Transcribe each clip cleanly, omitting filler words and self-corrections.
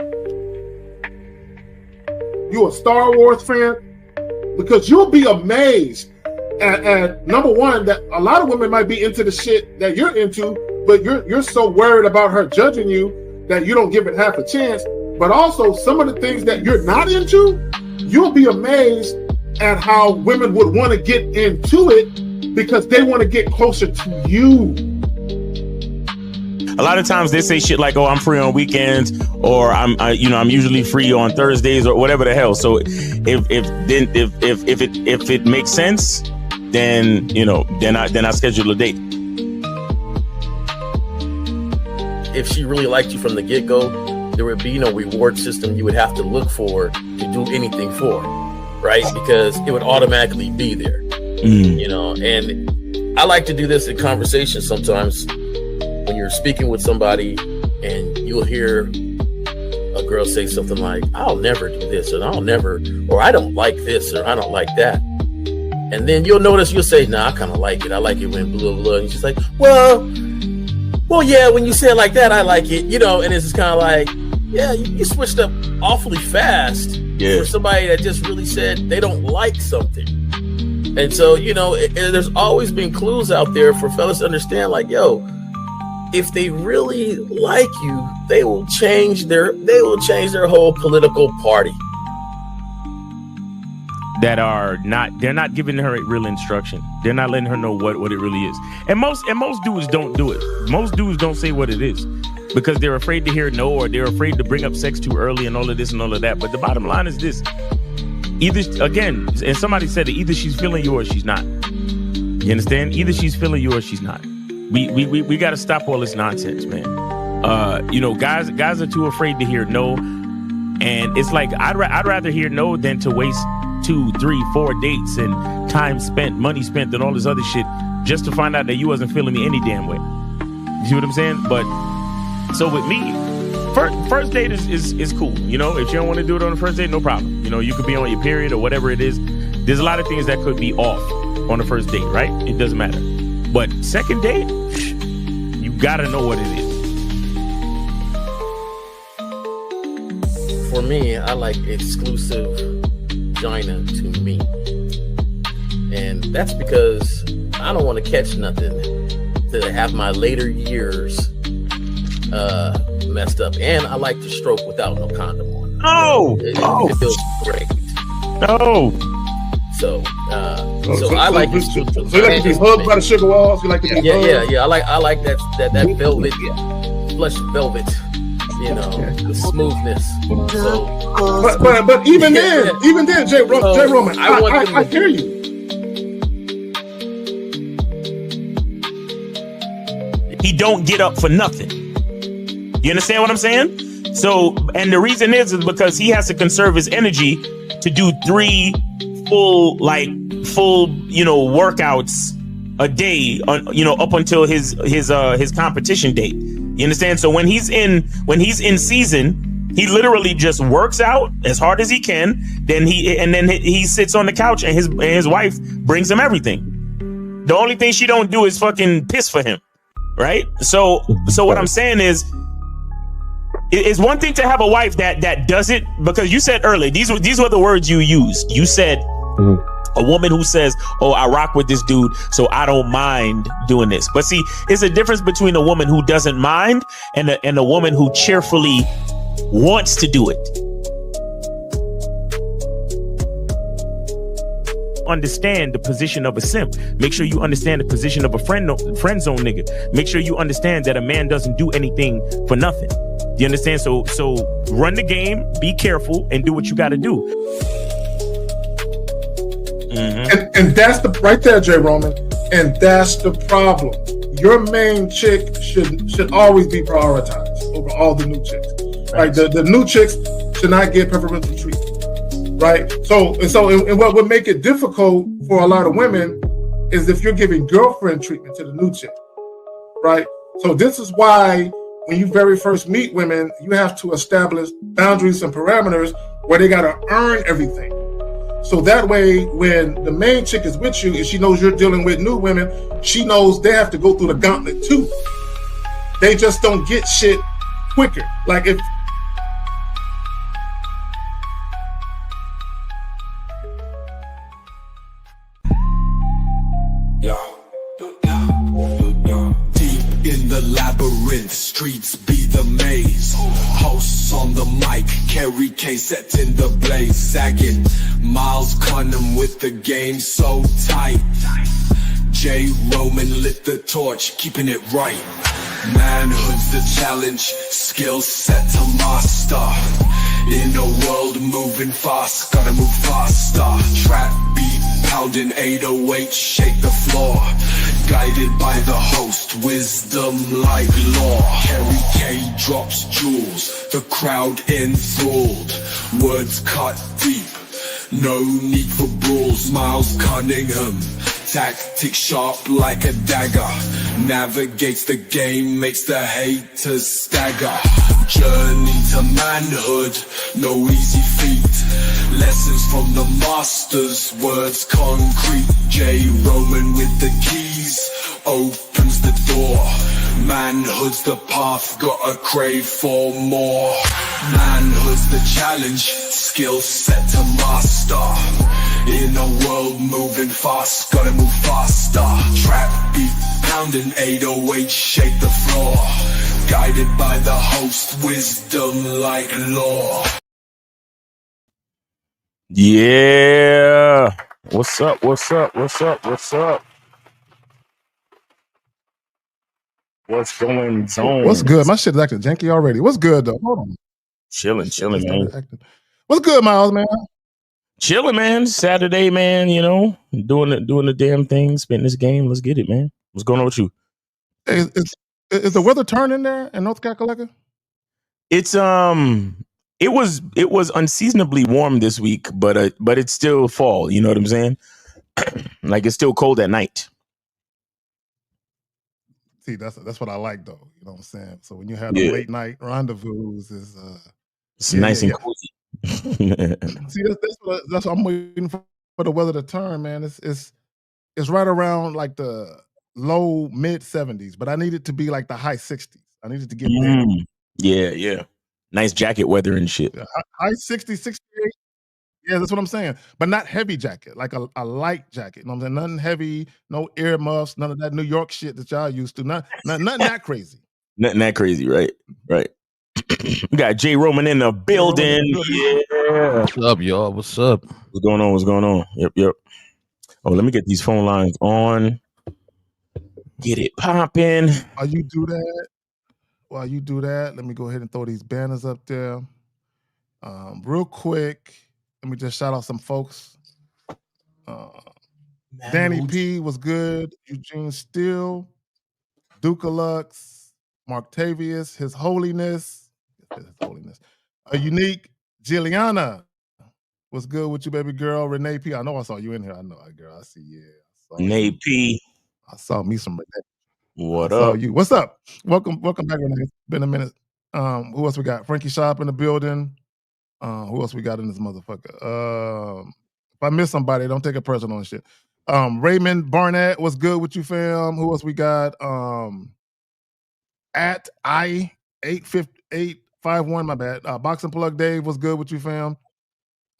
You a Star Wars fan? Because you'll be amazed at number one, that a lot of women might be into the shit that you're into, but you're so worried about her judging you that you don't give it half a chance. But also some of the things that you're not into, you'll be amazed at how women would want to get into it because they want to get closer to you. A lot of times they say shit like, "Oh, I'm free on weekends," or I'm usually free on Thursdays," or whatever the hell. So if it makes sense, then I schedule a date. If she really liked you from the get-go, there would be no reward system you would have to look for to do anything for, right? Because it would automatically be there, And I like to do this in conversations sometimes. When you're speaking with somebody and you'll hear a girl say something like, "I'll never do this," or "I don't like this," or "I don't like that." And then you'll notice you'll say, "Nah, I kind of like it. I like it when blah, blah." And she's like, well, yeah, when you say it like that, I like it, and it's just kind of like, yeah, you switched up awfully fast for somebody that just really said they don't like something. And so, there's always been clues out there for fellas to understand, like, yo, if they really like you, they will change their whole political party. They're not giving her real instruction. They're not letting her know what it really is. And most dudes don't do it. Most dudes don't say what it is because they're afraid to hear no, or they're afraid to bring up sex too early and all of this and all of that. But the bottom line is this. Either, again, and somebody said it, either she's feeling you or she's not. You understand? Either she's feeling you or she's not. We got to stop all this nonsense, man. Guys are too afraid to hear no, and it's like I'd rather hear no than to waste 2, 3, 4 dates and time spent, money spent, and all this other shit just to find out that you wasn't feeling me any damn way. You see what I'm saying? But so with me, first date is cool. If you don't want to do it on the first date, no problem. You could be on your period or whatever it is. There's a lot of things that could be off on the first date, right? It doesn't matter. But second date, you gotta know what it is. For me, I like exclusive vagina to me. And that's because I don't want to catch nothing to have my later years messed up. And I like to stroke without no condom on. It feels great. No. So I like it. So you like to be hugged by the sugar walls? You like to be hugged? Yeah. I like that velvet, plush velvet. The smoothness. So, but even then, Jay Roman, I hear you. He don't get up for nothing. You understand what I'm saying? So, and the reason is because he has to conserve his energy to do 3 full workouts a day up until his competition date. You understand? So when he's in season, he literally just works out as hard as he can. Then he sits on the couch and his wife brings him everything. The only thing she don't do is fucking piss for him, right? So what I'm saying is, it's one thing to have a wife that does it, because you said earlier, these were the words you used. You said a woman who says, "Oh, I rock with this dude, so I don't mind doing this." But see, it's a difference between a woman who doesn't mind and a woman who cheerfully wants to do it. Understand the position of a simp. Make sure you understand the position of a friend zone nigga. Make sure you understand that a man doesn't do anything for nothing. You understand? So run the game, be careful, and do what you got to do. Mm-hmm. And that's the right there, Jay Roman. And that's the problem. Your main chick should always be prioritized over all the new chicks. Right? The new chicks should not get preferential treatment. Right? So what would make it difficult for a lot of women is if you're giving girlfriend treatment to the new chick. Right? So this is why when you very first meet women, you have to establish boundaries and parameters where they got to earn everything. So that way, when the main chick is with you and she knows you're dealing with new women, she knows they have to go through the gauntlet too. They just don't get shit quicker. Like the maze. Hosts on the mic, Kerry K set in the blaze. Sagging, Miles Cunham with the game so tight. J. Roman lit the torch, keeping it right. Manhood's the challenge, skill set to master. In a world moving fast, gotta move faster. Trap beat, pounding 808, shake the floor. Guided by the host, wisdom like law. Kerry K drops jewels, the crowd enthralled. Words cut deep, no need for brawls. Miles Cunningham, tactics sharp like a dagger. Navigates the game, makes the haters stagger. Journey to manhood, no easy feat. Lessons from the masters, words concrete. J. Roman with the keys, opens the door. Manhood's the path, gotta crave for more. Manhood's the challenge, skill set to master. In a world moving fast, gotta move faster. Trap beat, pounding 808, shake the floor. Guided by the host, wisdom like law. Yeah. What's up? What's up? What's up? What's up? What's going on? What's good? My shit's acting janky already. What's good though? Hold on. Chilling, man. What's good, Miles, man? Chilling, man. Saturday, man. You know, doing the damn thing, spitting this game. Let's get it, man. What's going on with you? Hey, is the weather turning there in North Carolina? It's it was unseasonably warm this week, but it's still fall. You know what I'm saying? Like it's still cold at night. See, that's what I like though. You know what I'm saying? So when you have the late night rendezvous, is it's nice and cozy. See, that's what I'm waiting for the weather to turn, man. It's right around like the low mid 70s, but I need it to be like the high 60s. I need it to get there. Yeah. Nice jacket weather and shit. Yeah, high 60, 68. Yeah, that's what I'm saying. But not heavy jacket, like a light jacket. You know what I'm saying? Nothing heavy, no earmuffs, none of that New York shit that y'all used to. Nothing that crazy. Nothing that crazy, right? We got J. Roman in the building. Yeah. What's up, y'all? What's up? What's going on? Yep. Oh, let me get these phone lines on. Get it popping. While you do that, let me go ahead and throw these banners up there. Real quick, let me just shout out some folks. Danny P was good. Eugene Steele, Dukalux, Marktavius, His Holiness. A Unique, Jilliana was good with you, baby girl. Renee P. I know I saw you in here. I know, girl. I see you. Renee P. I saw me some Renee. What up? You. What's up? Welcome back, Renee. It's been a minute. Who else we got? Frankie Shop in the building. Who else we got in this motherfucker? If I miss somebody, don't take it personal and shit. Raymond Barnett was good with you, fam. Who else we got? At I85851, my bad. Boxing Plug Dave was good with you, fam.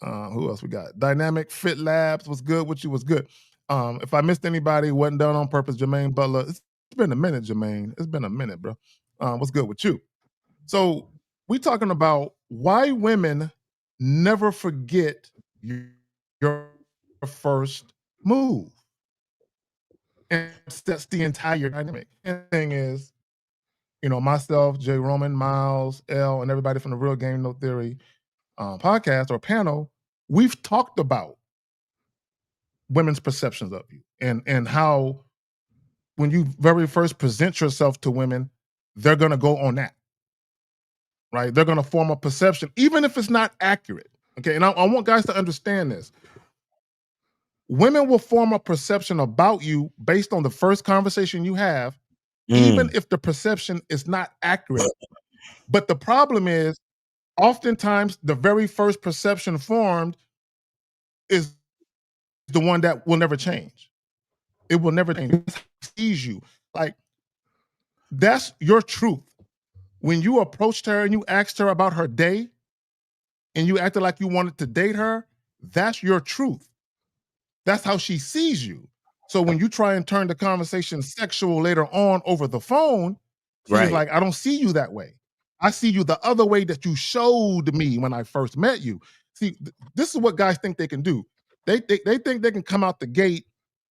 Who else we got? Dynamic Fit Labs was good with you. Was good. If I missed anybody, wasn't done on purpose. Jermaine Butler. It's been a minute, Jermaine. It's been a minute, bro. What's good with you? So we talking about why women never forget your first move. And that's the entire dynamic. And the thing is, you know, myself, J. Roman, Miles, L, and everybody from the Real Game No Theory podcast or panel, we've talked about women's perceptions of you and how when you very first present yourself to women, they're going to go on that, right? They're going to form a perception, even if it's not accurate. Okay, and I want guys to understand this. Women will form a perception about you based on the first conversation you have, even if the perception is not accurate. But the problem is, oftentimes, the very first perception formed is the one that will never change. It will never change. It sees you. Like, that's your truth. When you approached her and you asked her about her day and you acted like you wanted to date her, that's your truth. That's how she sees you. So when you try and turn the conversation sexual later on over the phone, she's like, I don't see you that way. I see you the other way that you showed me when I first met you. See, this is what guys think they can do. They think they can come out the gate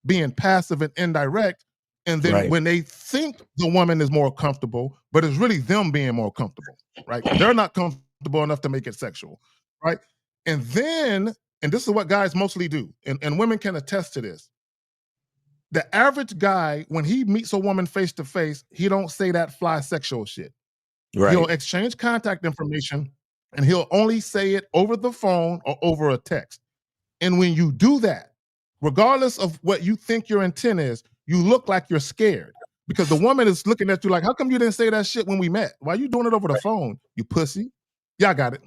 being passive and indirect, and then when they think the woman is more comfortable, but it's really them being more comfortable, right? Because they're not comfortable enough to make it sexual, right? And then, and this is what guys mostly do, and women can attest to this. The average guy, when he meets a woman face to face, he don't say that fly sexual shit. Right. He'll exchange contact information, and he'll only say it over the phone or over a text. And when you do that, regardless of what you think your intent is, you look like you're scared because the woman is looking at you like, how come you didn't say that shit when we met? Why are you doing it over the phone, you pussy? Yeah, I got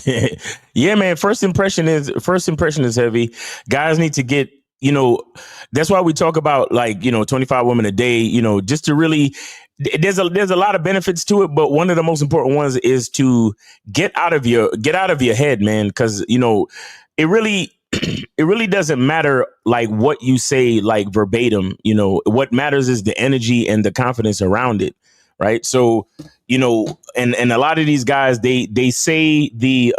it. Yeah, man. First impression is heavy. Guys need to get, that's why we talk about 25 women a day, just to really, there's a lot of benefits to it, but one of the most important ones is to get out of your head, man. Cause it really doesn't matter like what you say, like verbatim, what matters is the energy and the confidence around it. Right. So, and a lot of these guys, they say the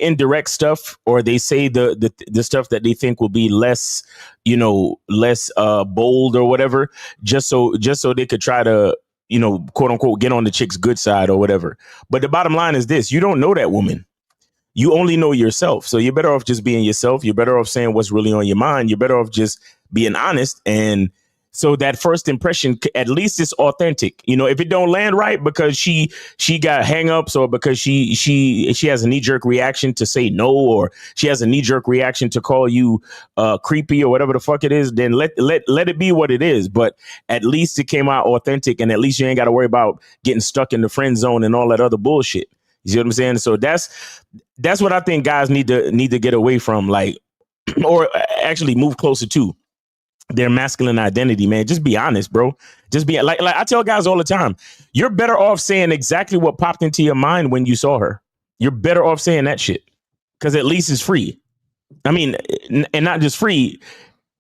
indirect stuff, or they say the stuff that they think will be less bold or whatever, just so they could try to, quote unquote, get on the chick's good side or whatever. But the bottom line is this: you don't know that woman. You only know yourself. So you're better off just being yourself. You're better off saying what's really on your mind. You're better off just being honest. And so that first impression, at least it's authentic. If it don't land right because she got hangups, or because she has a knee jerk reaction to say no, or she has a knee jerk reaction to call you creepy or whatever the fuck it is, then let it be what it is. But at least it came out authentic, and at least you ain't got to worry about getting stuck in the friend zone and all that other bullshit. You see what I'm saying? So that's what I think guys need to get away from, or actually move closer to their masculine identity, man. Just be honest, bro. Just be like I tell guys all the time, you're better off saying exactly what popped into your mind when you saw her. You're better off saying that shit, because at least it's free. I mean, and not just free,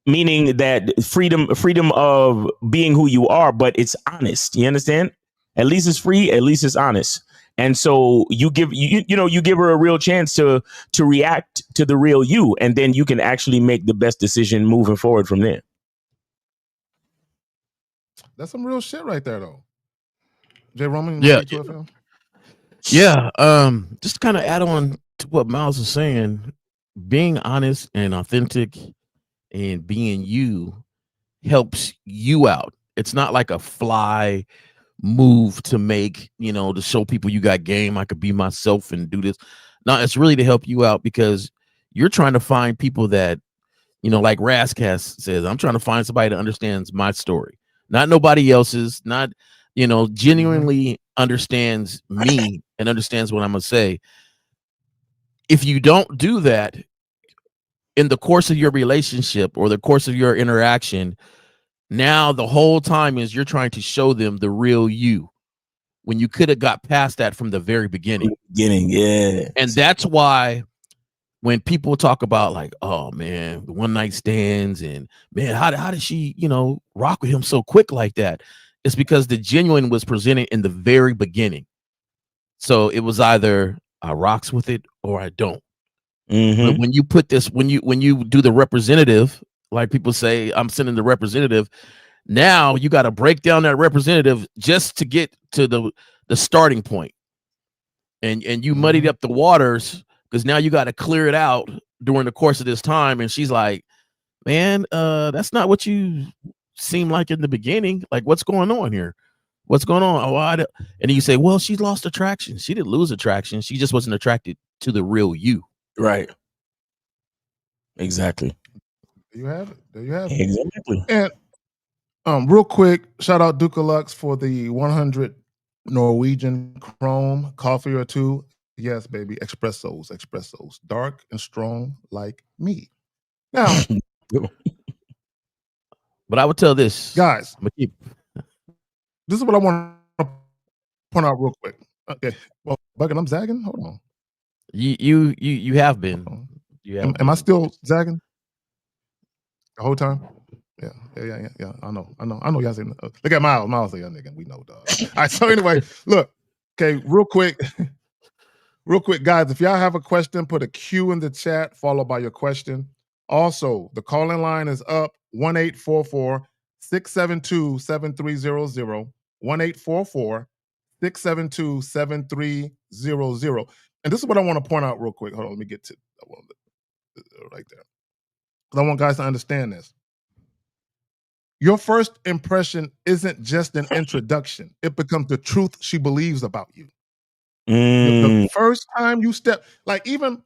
meaning that freedom of being who you are, but it's honest. You understand? At least it's free. At least it's honest. And so you give her a real chance to react to the real you, and then you can actually make the best decision moving forward from there. That's some real shit right there, though. Jay Roman, Yeah. Just kind of add on to what Miles is saying. Being honest and authentic and being you helps you out. It's not like a fly move to make, to show people you got game. I could be myself and do this. No, it's really to help you out, because you're trying to find people that, like Razcast says, I'm trying to find somebody that understands my story, not nobody else's, not, genuinely understands me and understands what I'm going to say. If you don't do that in the course of your relationship or the course of your interaction, now the whole time is you're trying to show them the real you, when you could have got past that from the very beginning. Yeah. And that's why when people talk about like, oh man, the one night stands, and man, how did she, rock with him so quick like that? It's because the genuine was presented in the very beginning. So it was either I rocks with it or I don't. Mm-hmm. But when you put this, when you do the representative, like people say, I'm sending the representative. Now you got to break down that representative just to get to the starting point. And you muddied up the waters, because now you got to clear it out during the course of this time. And she's like, man, that's not what you seem like in the beginning. Like, what's going on here? What's going on? Oh, and you say, well, she lost attraction. She didn't lose attraction. She just wasn't attracted to the real you. Right. Exactly. There you have it. Exactly. And real quick, shout out Duke Lux for the 100 Norwegian Chrome coffee or two. Yes, baby, espressos, dark and strong like me. Now, but I would tell this, guys. This is what I want to point out real quick. Okay, well, Bucket, I'm zagging. Hold on. You have been. Am I still zagging the whole time? Yeah. I know. Y'all saying, look at Miles. Miles, a young nigga. We know, dog. All right. So anyway, look. Okay, real quick, guys. If y'all have a question, put a Q in the chat followed by your question. Also, the call-in line is up 1-844-672-7300. 1-844-672-7300. And this is what I want to point out real quick. Hold on, let me get to right there. Because I want guys to understand this. Your first impression isn't just an introduction. It becomes the truth she believes about you. The first time you step, like even,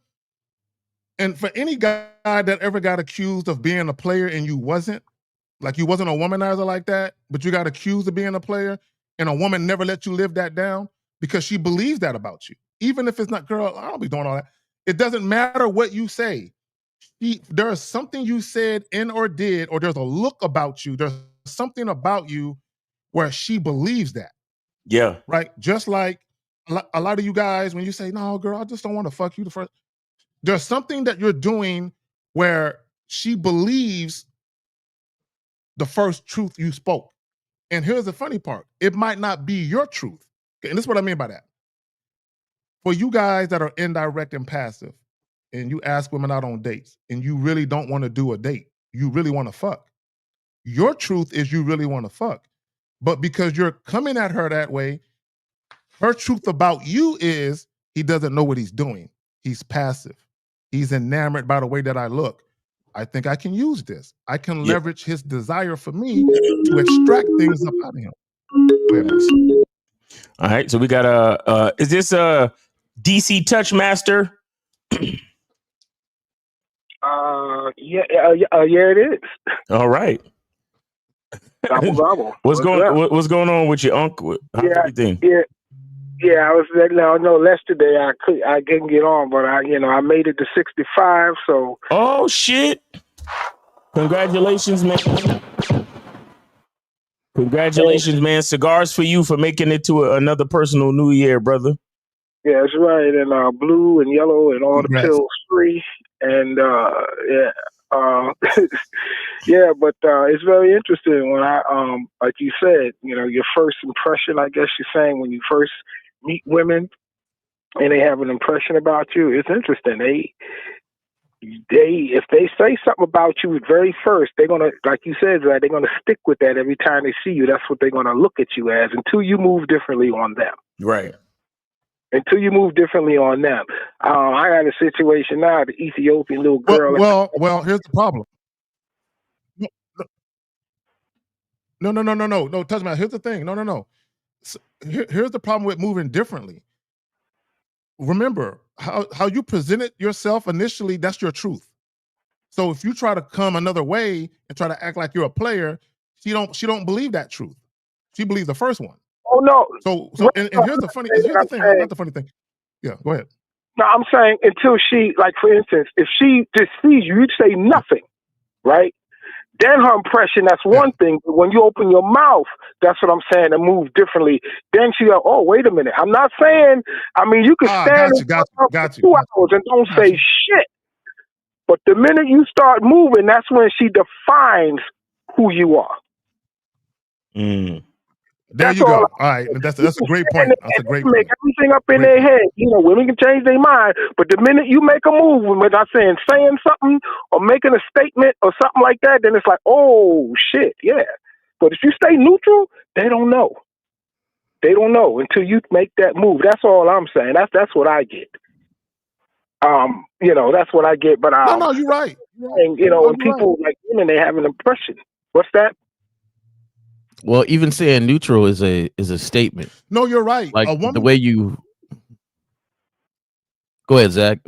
and for any guy that ever got accused of being a player and you wasn't, like you wasn't a womanizer like that, but you got accused of being a player and a woman never let you live that down because she believes that about you. Even if it's not, girl, I don't be doing all that. It doesn't matter what you say. There is something you said in or did, or there's a look about you. There's something about you where she believes that. Yeah. Right? Just like a lot of you guys, when you say, no, girl, I just don't want to fuck you the first. There's something that you're doing where she believes the first truth you spoke. And here's the funny part. It might not be your truth. Okay, and this is what I mean by that. For you guys that are indirect and passive, and you ask women out on dates, and you really don't want to do a date, you really want to fuck. Your truth is you really want to fuck. But because you're coming at her that way, her truth about you is he doesn't know what he's doing. He's passive. He's enamored by the way that I look. I think I can use this. I can leverage his desire for me to extract things up out of him. All right, so we got is this a DC Touchmaster? Yeah, it is. All right. Gobble. What's going on with your uncle? How's everything? Yeah. I was letting y'all know yesterday I couldn't get on, but I made it to 65. So. Oh shit! Congratulations, man. Congratulations, man. Cigars for you for making it to another personal New Year, brother. Yeah, that's right. And blue and yellow and all the pills free. And yeah, but it's very interesting when I like you said, your first impression, I guess you're saying, when you first meet women and they have an impression about you, it's interesting. If they say something about you very first, they're gonna, like you said, they're gonna stick with that every time they see you. That's what they're gonna look at you as until you move differently on them. Right. Until you move differently on them. I got a situation now, the Ethiopian little girl. Well, here's the problem. No, touch me. Here's the thing. No. So here's the problem with moving differently. Remember how you presented yourself initially, that's your truth. So if you try to come another way and try to act like you're a player, she don't believe that truth. She believes the first one. Oh no. So and here's the funny thing, not the funny thing. Yeah, go ahead. No, I'm saying until she, like for instance, if she just sees you, you'd say nothing, right? Then her impression, that's one thing. But when you open your mouth, that's what I'm saying, and move differently. Then she go, oh, wait a minute. I'm not saying, you can stand got for 2 hours and don't say shit. But the minute you start moving, that's when she defines who you are. There you go. All right, that's a great point. That's a great point. Make everything up in their head. Women can change their mind, but the minute you make a move, without saying something or making a statement or something like that, then it's like, oh shit, yeah. But if you stay neutral, they don't know. They don't know until you make that move. That's all I'm saying. That's what I get. That's what I get. But no, you're right. And, when people like women, they have an impression. What's that? Well, even saying neutral is a statement. No, you're right. Like the way you go ahead, Zach.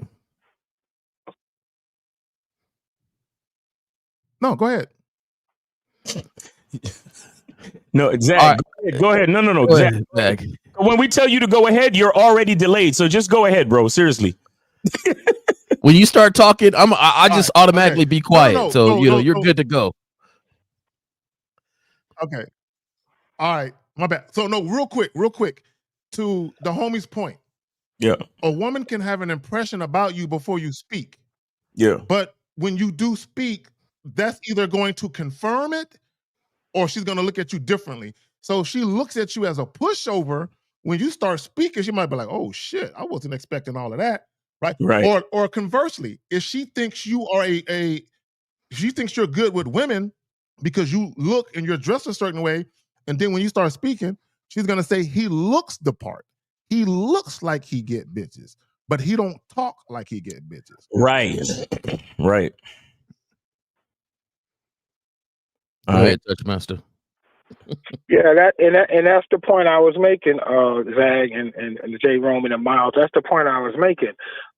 No, go ahead. No, exactly. Right. Go ahead. No. Exactly. When we tell you to go ahead, you're already delayed. So just go ahead, bro. Seriously. When you start talking, I just automatically be quiet. You're good to go. Okay. All right, my bad. So no, real quick, to the homie's point. Yeah. A woman can have an impression about you before you speak. Yeah. But when you do speak, that's either going to confirm it or she's going to look at you differently. So if she looks at you as a pushover, when you start speaking, she might be like, oh shit, I wasn't expecting all of that. Right. Or conversely, if she thinks you are she thinks you're good with women because you look and you're dressed a certain way, and then when you start speaking, she's gonna say he looks the part. He looks like he get bitches, but he don't talk like he get bitches. Right. Right. Go ahead, Touchmaster. Yeah, that's the point I was making, Zag and J. Roman and Miles. That's the point I was making.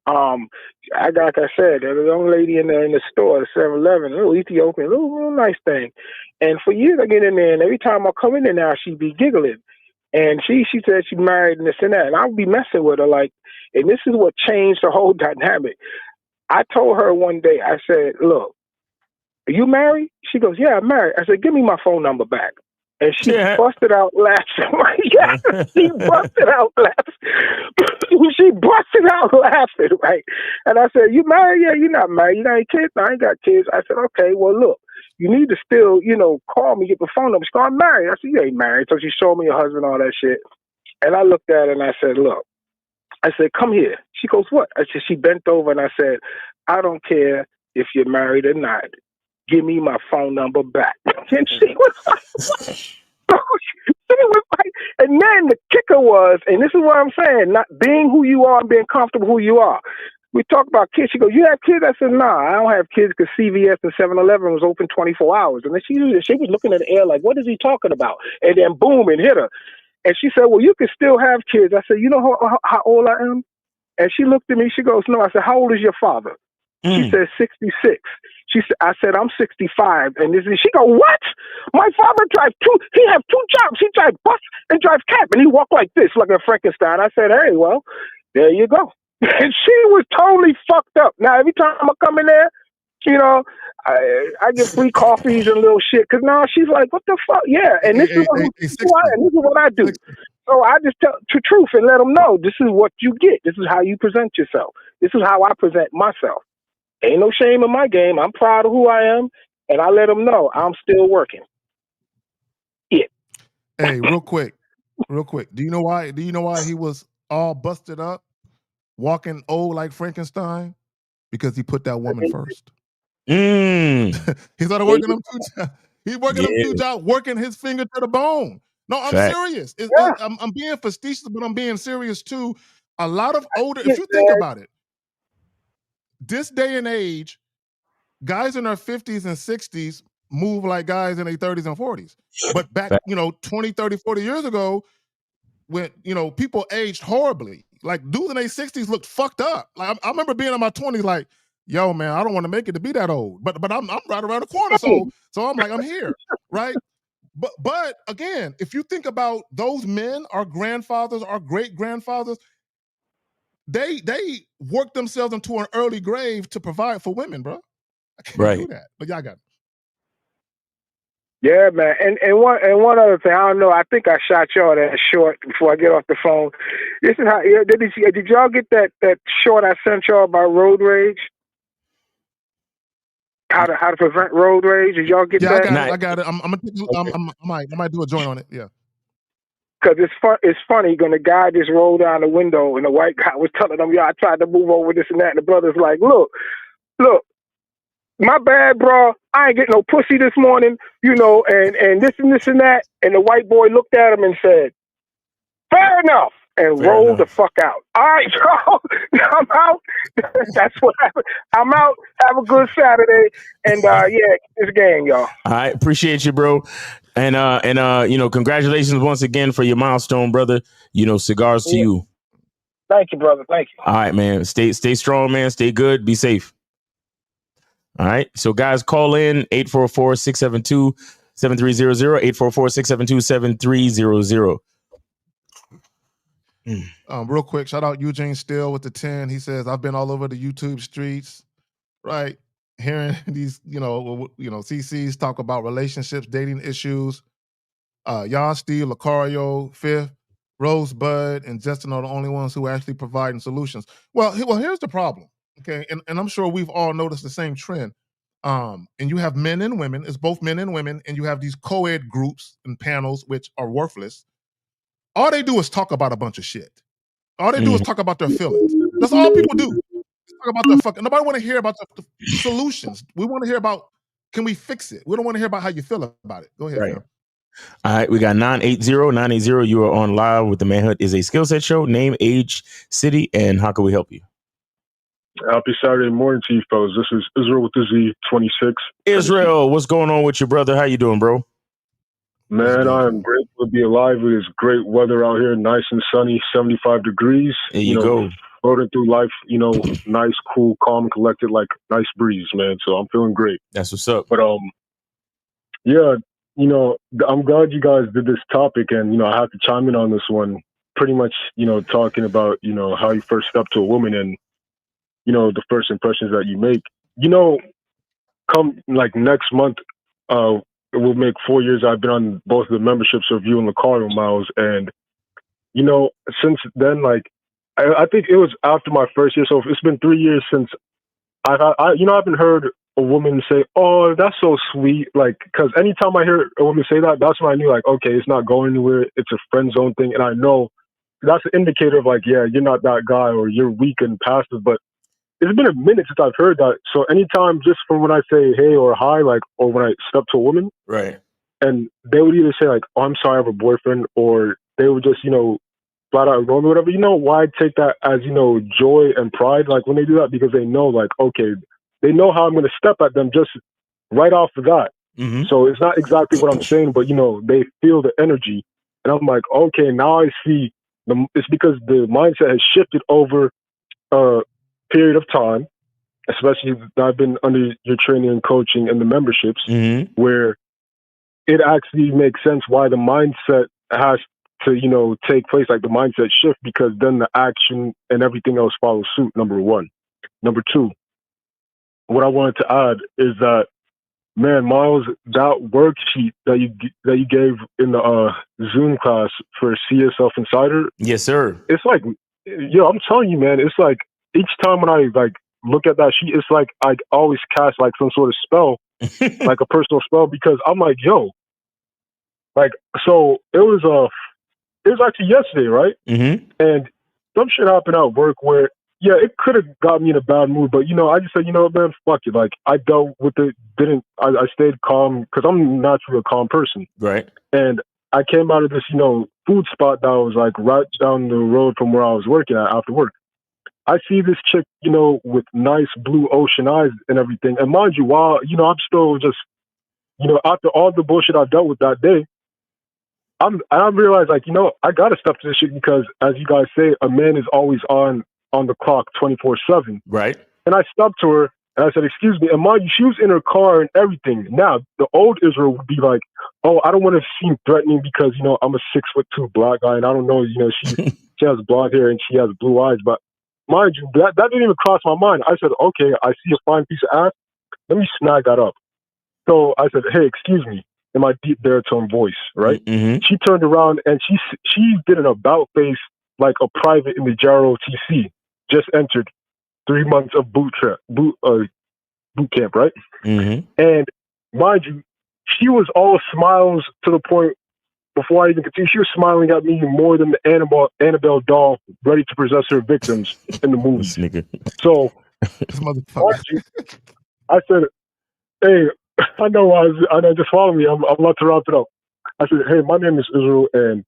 Like I said, there was a young lady in the store, 7-Eleven, a little Ethiopian, a little nice thing. And for years I get in there, and every time I come in there now, she'd be giggling. And she said she's married and this and that. And I would be messing with her like, and this is what changed the whole dynamic. I told her one day, I said, look, are you married? She goes, yeah, I'm married. I said, give me my phone number back. And she busted out laughing. Yeah, she busted out laughing. She busted out laughing, right? And I said, you married? Yeah, you're not married. You got any kids? No, I ain't got kids. I said, okay, well, look, you need to still, call me, get the phone number. She goes, I'm married. I said, you ain't married. So she showed me her husband, all that shit. And I looked at her and I said, look, I said, come here. She goes, what? I said, she bent over and I said, I don't care if you're married or not. Give me my phone number back. And she was like, and then the kicker was, and this is what I'm saying, not being who you are and being comfortable who you are. We talk about kids. She goes, you have kids? I said, nah, I don't have kids because CVS and 7-Eleven was open 24 hours. And then she was looking at the air like, what is he talking about? And then boom, it hit her. And she said, well, you can still have kids. I said, you know how old I am? And she looked at me. She goes, no. I said, how old is your father? She said 66. I said, I'm 65. And she go, what? My father drives he have two jobs. He drives bus and drives cab. And he walk like this, like a Frankenstein. I said, hey, well, there you go. And she was totally fucked up. Now, every time I come in there, I get free coffees and little shit. Because now she's like, what the fuck? Yeah. And this is what I do. So I just tell the truth and let them know this is what you get. This is how you present yourself. This is how I present myself. Ain't no shame in my game. I'm proud of who I am, and I let them know I'm still working. Yeah. Hey, real quick. Do you know why he was all busted up, walking old like Frankenstein? Because he put that woman first. He started working them two jobs. He's working them two jobs, working his finger to the bone. No, I'm serious. I'm being facetious, but I'm being serious too. A lot of older, if you think about it, this day and age, guys in their 50s and 60s move like guys in their 30s and 40s. But back, 20, 30, 40 years ago, when, people aged horribly. Like, dudes in their 60s looked fucked up. Like, I remember being in my 20s like, yo, man, I don't want to make it to be that old. But I'm right around the corner. So I'm like, I'm here, right? But again, if you think about those men, our grandfathers, our great-grandfathers, they worked themselves into an early grave to provide for women, bro. I can't do that. But y'all got it. Yeah, man. And one other thing, I don't know. I think I shot y'all that short before I get off the phone. This is how did y'all get that short I sent y'all about road rage? How to prevent road rage? Did y'all get that? I got it. I might do a joint on it. Yeah. Because it's funny when the guy just rolled down the window and the white guy was telling him, I tried to move over this and that. And the brother's like, look, my bad, bro. I ain't getting no pussy this morning, and this and this and that. And the white boy looked at him and said, fair enough, and rolled the fuck out. All right, y'all. I'm out. That's what happened. I'm out. Have a good Saturday. And this game, y'all. I appreciate you, bro. And congratulations once again for your milestone, brother. Cigars to you. Thank you, brother. Thank you. All right, man. Stay strong, man. Stay good. Be safe. All right. So guys, call in 844-672-7300, 844-672-7300. Real quick, shout out Eugene Steele with the 10. He says, I've been all over the YouTube streets, right? Hearing these, CCs talk about relationships, dating issues. Jan, Steve, Lucario, Fifth, Rosebud, and Justin are the only ones who are actually providing solutions. Well, here's the problem, okay? And I'm sure we've all noticed the same trend. and you have men and women, it's both men and women, and you have these co-ed groups and panels which are worthless. All they do is talk about a bunch of shit. All they do is talk about their feelings. That's all people do. Talk about their fucking. Nobody want to hear about the solutions. We want to hear about, can we fix it? We don't want to hear about how you feel about it. Go ahead, Right. fam. All right, we got 980. You are on live with the Manhood is a Skill Set Show. Name, age, city, and how can we help you? Happy Saturday morning to you, fellas. This is Israel with the Z, 26. Israel, what's going on with your brother? How you doing, bro? Man, I am grateful to be alive. It is great weather out here, nice and sunny, 75 degrees. There you go. Floating through life, nice, cool, calm, collected, like nice breeze, man. So I'm feeling great. That's what's up. But yeah, I'm glad you guys did this topic, and I have to chime in on this one. Pretty much, talking about how you first step to a woman and the first impressions that you make. Come like next month, it will make 4 years I've been on both of the memberships of you and Ricardo, Miles, and since then, like I think it was after my first year, so it's been 3 years since I haven't heard a woman say, "Oh, that's so sweet." Like, because anytime I hear a woman say that, that's when I knew, like, okay, it's not going anywhere. It's a friend zone thing, and I know that's an indicator of, like, yeah, you're not that guy, or you're weak and passive. But it's been a minute since I've heard that. So anytime, just from when I say hey or hi, like, or when I step to a woman, right, and they would either say like, "Oh, I'm sorry, I have a boyfriend," or they would just flat out ignore me, whatever. Why I take that as joy and pride, like when they do that, because they know, like, okay, they know how I'm going to step at them just right off of that. Mm-hmm. So it's not exactly what I'm saying, but they feel the energy, and I'm like, okay, now I see it's because the mindset has shifted over a period of time, especially that I've been under your training and coaching and the memberships, where it actually makes sense why the mindset has to take place, like the mindset shift, because then the action and everything else follows suit. Number one. Number two, what I wanted to add is that, man, Miles, that worksheet that you gave in the Zoom class for See Yourself Insider. Yes, sir. It's like, I'm telling you, man, it's like each time when I like look at that sheet, it's like I always cast like some sort of spell, like a personal spell, because I'm like, yo, like, so it was actually yesterday, right? Mm-hmm. And some shit happened at work where, yeah, it could have got me in a bad mood, but I just said, man, fuck it. Like, I dealt with it. I stayed calm because I'm naturally a calm person. Right. And I came out of this, food spot that was like right down the road from where I was working at after work. I see this chick, with nice blue ocean eyes and everything. And mind you, while, I'm still just, after all the bullshit I dealt with that day, I realized, like, I got to step to this shit because, as you guys say, a man is always on the clock 24/7. Right. And I stopped to her and I said, "Excuse me." And mind you, she was in her car and everything. Now, the old Israel would be like, "Oh, I don't want to seem threatening because, I'm a 6'2" black guy and I don't know, she has blonde hair and she has blue eyes." But mind you, that didn't even cross my mind. I said, "Okay, I see a fine piece of ass. Let me snag that up." So I said, "Hey, excuse me," in my deep baritone voice, right? Mm-hmm. She turned around and she did an about face like a private in the JROTC, just entered 3 months of boot camp, right? Mm-hmm. And mind you, she was all smiles to the point, before I even could see, she was smiling at me more than the Annabelle doll ready to possess her victims in the movie. So I said, "Hey, I know, just follow me. I'm about to wrap it up." I said, "Hey, my name is Israel, and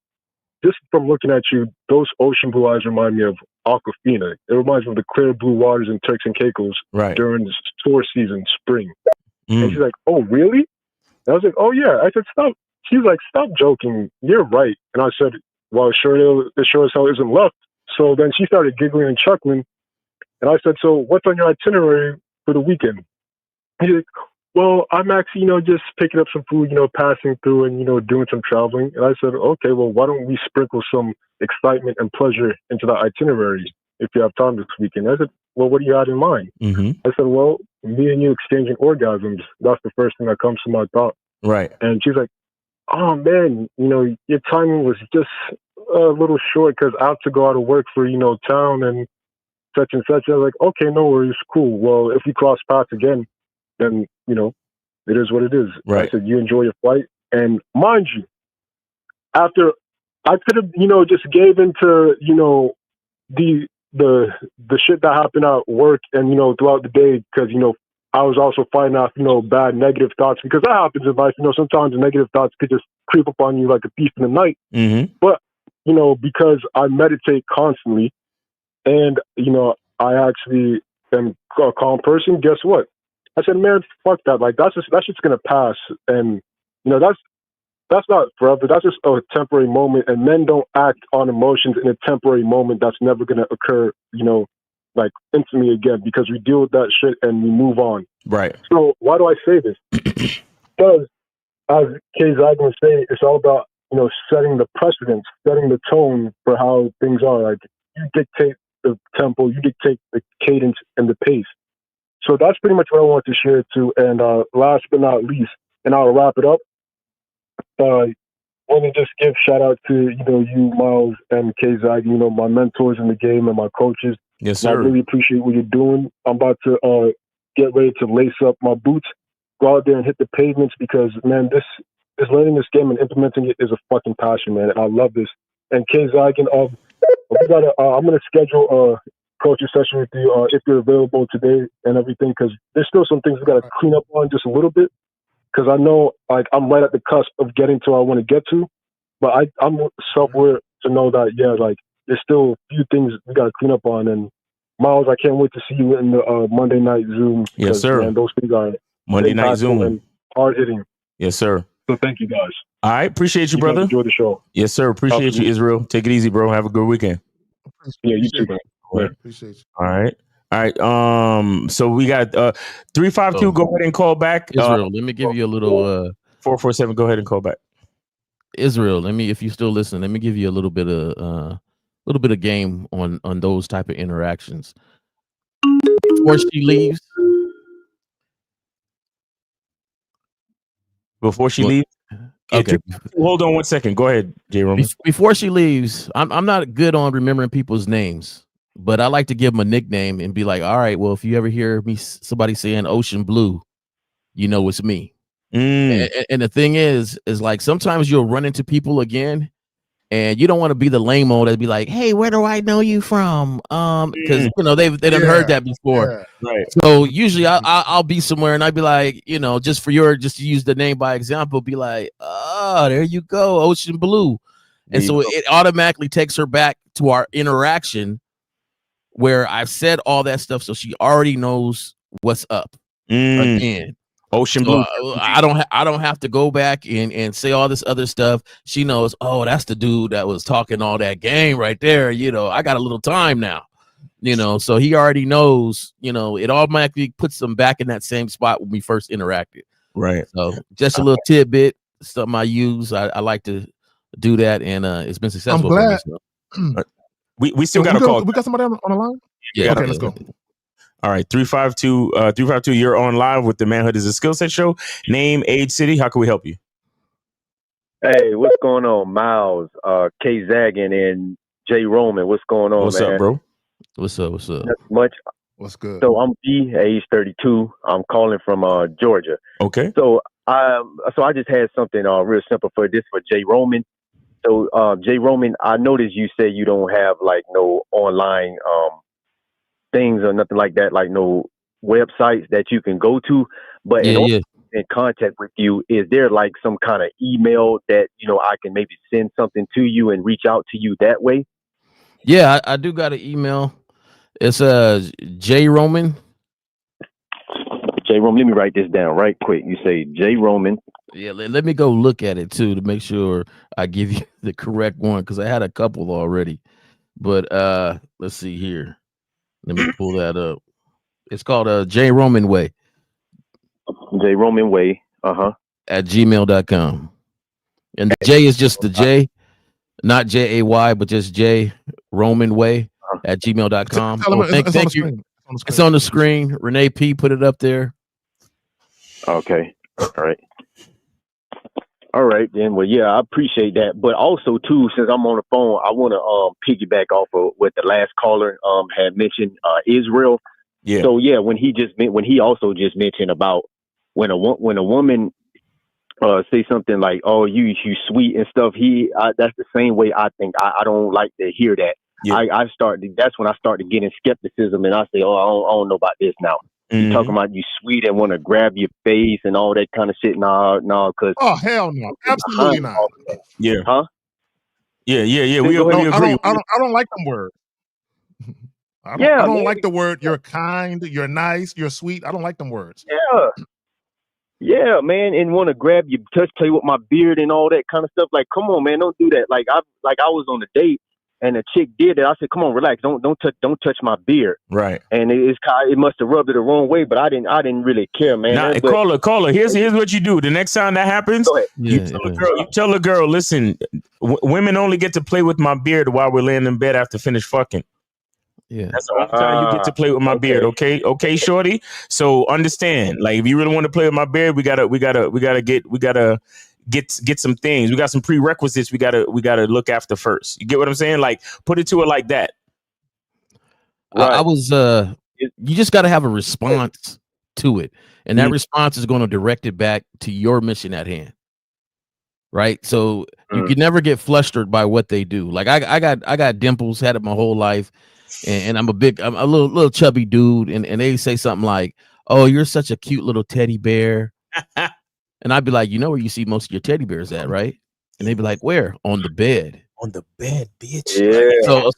just from looking at you, those ocean blue eyes remind me of Aquafina. It reminds me of the clear blue waters in Turks and Caicos during the tour season, spring." And she's like, "Oh, really?" And I was like, "Oh, yeah." I said, "Stop." She's like, "Stop joking. You're right." And I said, "Well, sure as hell isn't left." So then she started giggling and chuckling. And I said, "So what's on your itinerary for the weekend?" He's like, "Well, I'm actually, just picking up some food, passing through and, doing some traveling." And I said, "Okay, well, why don't we sprinkle some excitement and pleasure into the itinerary if you have time this weekend?" I said, "Well, what do you have in mind?" Mm-hmm. I said, "Well, me and you exchanging orgasms. That's the first thing that comes to my thought." Right. And she's like, "Oh, man, your timing was just a little short because I have to go out of work for, town and such and such." I was like, "Okay, no worries. Cool. Well, if we cross paths again, then you know, it is what it is. Right. I said, you enjoy your flight. And mind you, after I could have, you know, just gave into, you know, the shit that happened at work and, you know, throughout the day, because, you know, I was also fighting off, you know, bad negative thoughts, because that happens in life. You know, sometimes the negative thoughts could just creep up on you like a thief in the night. Mm-hmm. But, you know, because I meditate constantly and, you know, I actually am a calm person, guess what? I said, man, fuck that. Like, that's just going to pass. And, you know, that's not forever. That's just a temporary moment. And men don't act on emotions in a temporary moment that's never going to occur, you know, like instantly again, because we deal with that shit and we move on. Right. So why do I say this? Because as Kay Zag was saying, it's all about, you know, setting the precedence, setting the tone for how things are. Like, you dictate the tempo, you dictate the cadence and the pace. So that's pretty much what I want to share too. And last but not least, and I'll wrap it up. I want to just give shout out to, you know, you, Miles, and Kay Zag, you know, my mentors in the game and my coaches. Yes, sir. I really appreciate what you're doing. I'm about to get ready to lace up my boots, go out there and hit the pavements, because, man, this learning this game and implementing it is a fucking passion, man. And I love this. And Kay Zag, I'm going to schedule a coaching session with you if you're available today and everything, because there's still some things we got to clean up on just a little bit. Because I know, like, I'm right at the cusp of getting to where I want to get to, but I'm self-aware to know that, yeah, like, there's still a few things we got to clean up on. And Miles, I can't wait to see you in the Monday night Zoom. Yes, sir. Man, those things are Monday night Zoom and hard hitting. Yes, sir. So thank you, guys. All right, appreciate you, brother. Enjoy the show. Yes, sir. Appreciate you, Israel. Take it easy, bro. Have a good weekend. Yeah, you too, man. Right. Appreciate you. All right. All right. So we got 352. Go ahead and call back. Israel, let me give you a little 447. Go ahead and call back. Israel, if you still listen, let me give you a little bit of game on those type of interactions. Before she leaves. Okay. Hold on 1 second. Go ahead, J. Roman. Before she leaves, I'm not good on remembering people's names, but I like to give them a nickname and be like, all right, well, if you ever hear somebody saying Ocean Blue, you know it's me. And the thing is like, sometimes you'll run into people again and you don't want to be the lame-o that be like, hey, where do I know you from? Because you know they done heard that before. Yeah. Right. So usually I'll be somewhere and I'd be like, you know, just to use the name by example, be like, oh, there you go, Ocean Blue. And so it automatically takes her back to our interaction where I've said all that stuff, so she already knows what's up again. Ocean Blue. I don't have to go back and say all this other stuff. She knows, oh, that's the dude that was talking all that game right there. You know, I got a little time now. You know, so he already knows, you know, it automatically puts them back in that same spot when we first interacted. Right. So just a little tidbit, something I use. I like to do that, and it's been successful. I'm glad. We still got a call. We got somebody on the line? Yeah. Okay, let's go. All right, 352, you're on live with the Manhood is a Skill Set show. Name, age, city. How can we help you? Hey, what's going on, Miles, Kay Zaggin, and Jay Roman? What's going on, What's man? up, bro? What's up? Not much. What's good? So I'm B, age 32. I'm calling from Georgia. Okay. So I just had something real simple for Jay Roman. So Jay Roman, I noticed you say you don't have like no online things or nothing like that, like no websites that you can go to. But in order to get in contact with you, is there like some kind of email that, you know, I can maybe send something to you and reach out to you that way? Yeah, I do got an email. It's J Roman. J Roman, let me write this down right quick. You say J Roman. Yeah, let me go look at it too to make sure I give you the correct one, because I had a couple already. But let's see here. Let me pull that up. It's called J Roman Way. J Roman Way. At gmail.com. And the J is just the J, not Jay, but just J Roman Way at gmail.com. Thank you. It's on the screen. Renee P put it up there. Okay. All right, then. Well, yeah, I appreciate that. But also, too, since I'm on the phone, I want to piggyback off of what the last caller had mentioned, Israel. Yeah. So, yeah, when he also just mentioned about when a woman say something like, "Oh, you sweet" and stuff, that's the same way I think. I don't like to hear that. Yeah. That's when I start to get in skepticism, and I say, "Oh, I don't know about this now." You talking about you sweet and want to grab your face and all that kind of shit? No, because hell no, absolutely not. Yeah. Huh? Yeah. We I agree. don't like them words. I don't like the word. You're kind. You're nice. You're sweet. I don't like them words. Yeah, man, and want to grab your play with my beard and all that kind of stuff. Like, come on, man, don't do that. Like I was on a date and a chick did that. I said, come on, relax. Don't touch my beard. Right. And it must have rubbed it the wrong way, but I didn't really care, man. Nah, caller. Here's what you do. The next time that happens, you tell a girl, listen, women only get to play with my beard while we're laying in bed after finish fucking. Yeah, that's the only time you get to play with my beard. Okay, shorty. So understand, like, if you really want to play with my beard, we gotta get some things. We got some prerequisites. We gotta look after first. You get what I'm saying? Like, put it to her like that. Right. I was. You just got to have a response to it, and that response is going to direct it back to your mission at hand. Right. So you can never get flustered by what they do. Like I got dimples, had it my whole life. And I'm a little chubby dude, and they say something like, "Oh, you're such a cute little teddy bear," and I'd be like, "You know where you see most of your teddy bears at, right?" And they'd be like, "Where? On the bed." On the bed, bitch. Yeah. So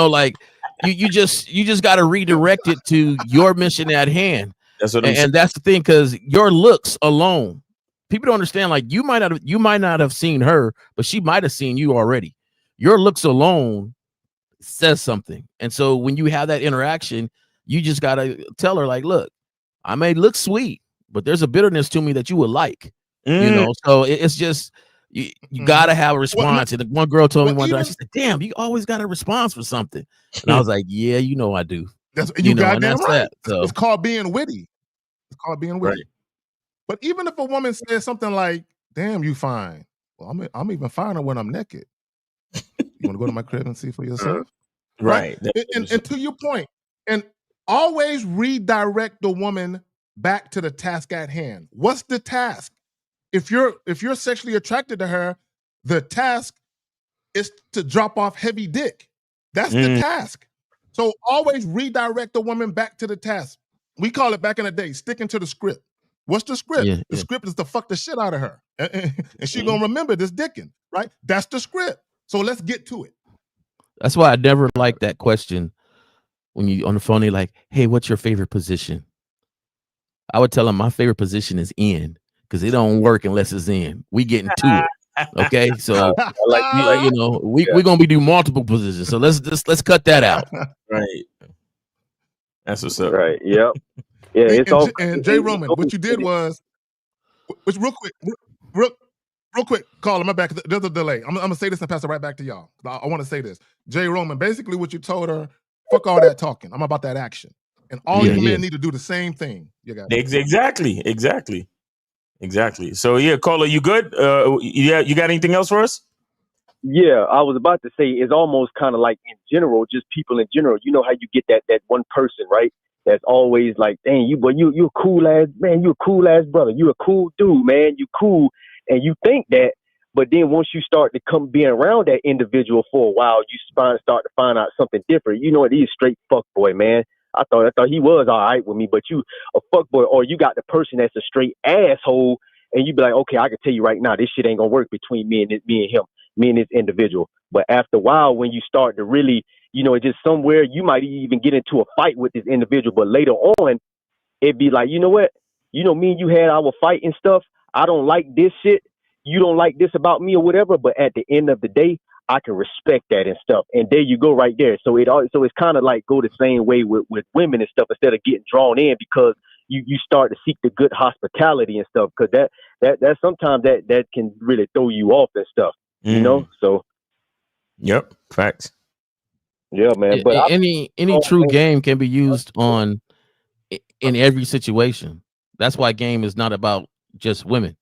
like you just got to redirect it to your mission at hand. That's what and that's the thing, because your looks alone, people don't understand. Like, you might not have seen her, but she might have seen you already. Your looks alone says something. And so when you have that interaction, you just got to tell her, like, look, I may look sweet, but there's a bitterness to me that you would like, you know? So it's just, you got to have a response. And one girl told me one day, she said, "Damn, you always got a response for something." And I was like, "Yeah, you know I do." That's goddamn right. That, so. It's called being witty. Right. But even if a woman says something like, "Damn, you fine," well, I'm even finer when I'm naked. You want to go to my crib and see for yourself? Right. And to your point, and always redirect the woman back to the task at hand. What's the task? If you're sexually attracted to her, the task is to drop off heavy dick. That's the task. So always redirect the woman back to the task. We call it back in the day, sticking to the script. What's the script? The script is to fuck the shit out of her. And she's going to remember this dicking, right? That's the script. So let's get to it. That's why I never like that question when you on the phone. They're like, "Hey, what's your favorite position?" I would tell them my favorite position is in, because it don't work unless it's in. We getting to it. Okay, so we're gonna be doing multiple positions. So let's cut that out. Right. That's what's up. Right. Yep. Yeah. It's all. And Jay Roman, what you did was, which real quick, caller, my back. There's a delay. I'm gonna say this and pass it right back to y'all. I want to say this. Jay Roman, basically what you told her, fuck all that talking. I'm about that action. And all you men need to do the same thing. You got exactly. So yeah, caller, you good? You got anything else for us? Yeah, I was about to say, it's almost kind of like in general, just people in general. You know how you get that one person, right? That's always like, "Dang, you a cool ass man, you a cool ass brother, you a cool dude, man, you cool." And you think that, but then once you start to come being around that individual for a while, you start to find out something different. You know what? He's a straight fuckboy, man. I thought he was all right with me, but you a fuckboy, or you got the person that's a straight asshole, and you be like, "Okay, I can tell you right now, this shit ain't gonna work between me and him, me and this individual." But after a while, when you start to really, just somewhere, you might even get into a fight with this individual, but later on, it'd be like, you know what? Me and you had our fight and stuff. I don't like this shit. You don't like this about me or whatever. But at the end of the day, I can respect that and stuff. And there you go right there. So it's kind of like go the same way with women and stuff, instead of getting drawn in, because you start to seek the good hospitality and stuff. Because that sometimes that can really throw you off and stuff, So. Yep. Facts. Yeah, man. But any true game can be used in every situation. That's why game is not about just women.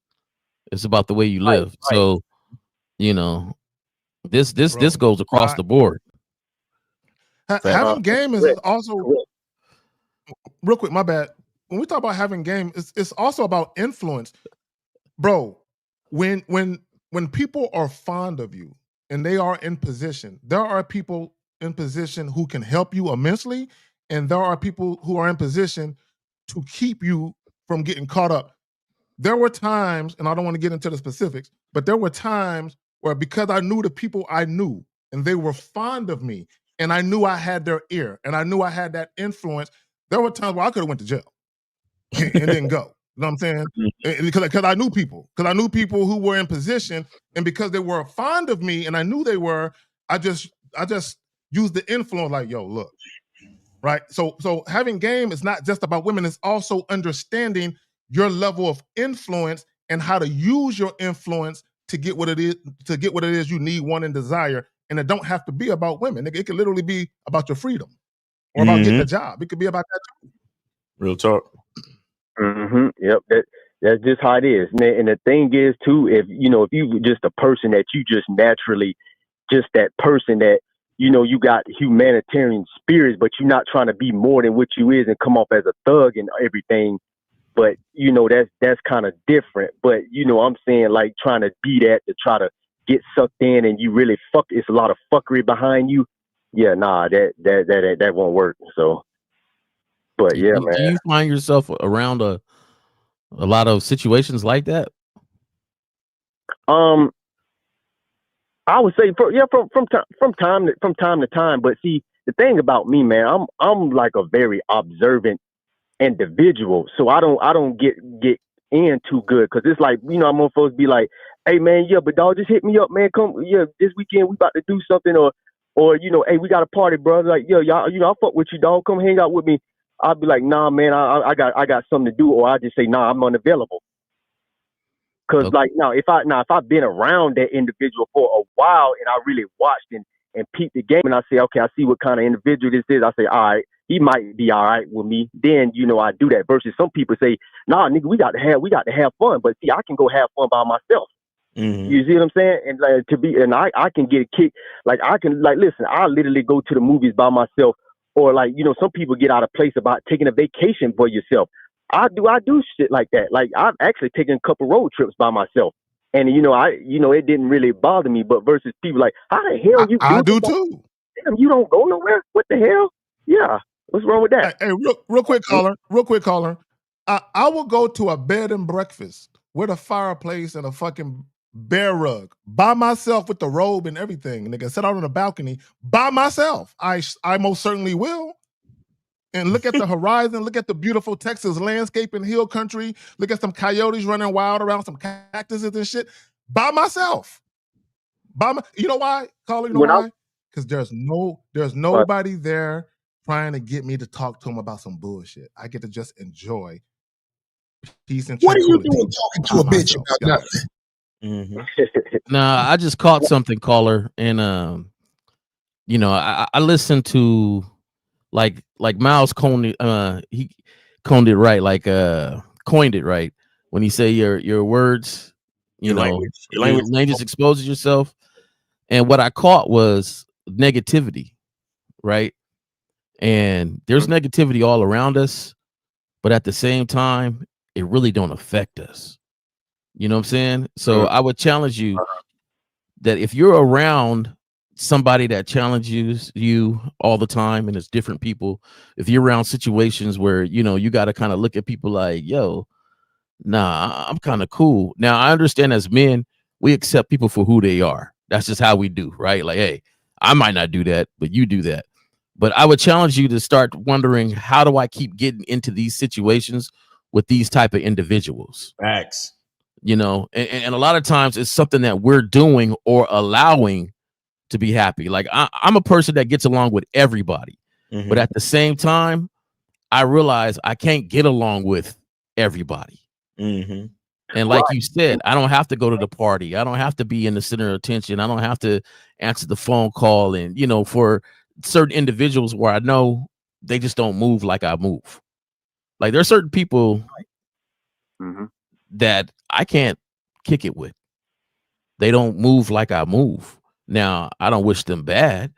It's about the way you live. Right. So, this goes across the board. Having game is also real quick. My bad. when we talk about having game, it's also about influence, bro. When people are fond of you and they are in position, there are people in position who can help you immensely, and there are people who are in position to keep you from getting caught up. There were times, and I don't want to get into the specifics, but there were times where, because I knew the people I knew and they were fond of me, and I knew I had their ear and I knew I had that influence, there were times where I could have went to jail and didn't go. You know what I'm saying? Because I knew people. Because I knew people who were in position, and because they were fond of me and I knew they were, I just used the influence like, yo, look. Right? So having game is not just about women, it's also understanding your level of influence and how to use your influence to get what it is you need, want, and desire. And it don't have to be about women. It could literally be about your freedom or about getting a job. It could be about that too. Real talk. Yep. That's just how it is. And the thing is too, if you just a person that you just naturally, just that person that, you got humanitarian spirits, but you're not trying to be more than what you is and come off as a thug and everything. But that's kind of different. But I'm saying, like, trying to be that to try to get sucked in and you really it's a lot of fuckery behind you. Yeah, nah, that won't work. So, but yeah, man. Do you find yourself around a lot of situations like that? I would say, from time to time. But see, the thing about me, man, I'm like a very observant individual, so I don't get in too good, because it's like, I'm supposed to be like, hey man, yeah, but dog, just hit me up, man. Come, yeah, this weekend we about to do something, or hey, we got a party, bro. Like, yo, y'all, I fuck with you, dog. Come hang out with me. I'll be like, nah, man, I got something to do, or I just say, nah, I'm unavailable. Because like if I've been around that individual for a while and I really watched and peeped the game, and I say, okay, I see what kind of individual this is. I say, all right, he might be all right with me. Then I do that. Versus some people say, nah, nigga, we got to have fun. But see, I can go have fun by myself. You see what I'm saying? And like, I can get a kick. Like, I can, like, listen, I literally go to the movies by myself, or like, some people get out of place about taking a vacation for yourself. I do shit like that. Like, I've actually taken a couple road trips by myself, and it didn't really bother me. But versus people like, how the hell you? I do too. Damn, you don't go nowhere. What the hell? Yeah, what's wrong with that? Hey, real quick, caller. I will go to a bed and breakfast with a fireplace and a fucking bear rug by myself with the robe and everything. Nigga, sit out on the balcony by myself. I most certainly will. And look at the horizon, look at the beautiful Texas landscape and hill country, look at some coyotes running wild around some cactuses and shit by myself. You know why, caller? You know why? Because there's nobody there trying to get me to talk to him about some bullshit. I get to just enjoy peace and tranquility. What are you doing talking to a bitch about nothing? Nah, I just caught something, caller, and I listened to like Miles coined he coined it right, coined it right when he say your words, your language exposes yourself, and what I caught was negativity, right? And there's negativity all around us, but at the same time, it really don't affect us. You know what I'm saying? So I would challenge you that if you're around somebody that challenges you all the time, and it's different people, if you're around situations where you got to kind of look at people like, yo, nah, I'm kind of cool. Now I understand, as men, we accept people for who they are. That's just how we do, right? Like, hey, I might not do that, but you do that. But I would challenge you to start wondering, how do I keep getting into these situations with these type of individuals? Facts. And a lot of times it's something that we're doing or allowing to be happy. Like, I'm a person that gets along with everybody, but at the same time, I realize I can't get along with everybody. And like you said, I don't have to go to the party. I don't have to be in the center of attention. I don't have to answer the phone call. And, for certain individuals where I know they just don't move like I move. Like, there are certain people that I can't kick it with. They don't move like I move. Now, I don't wish them bad.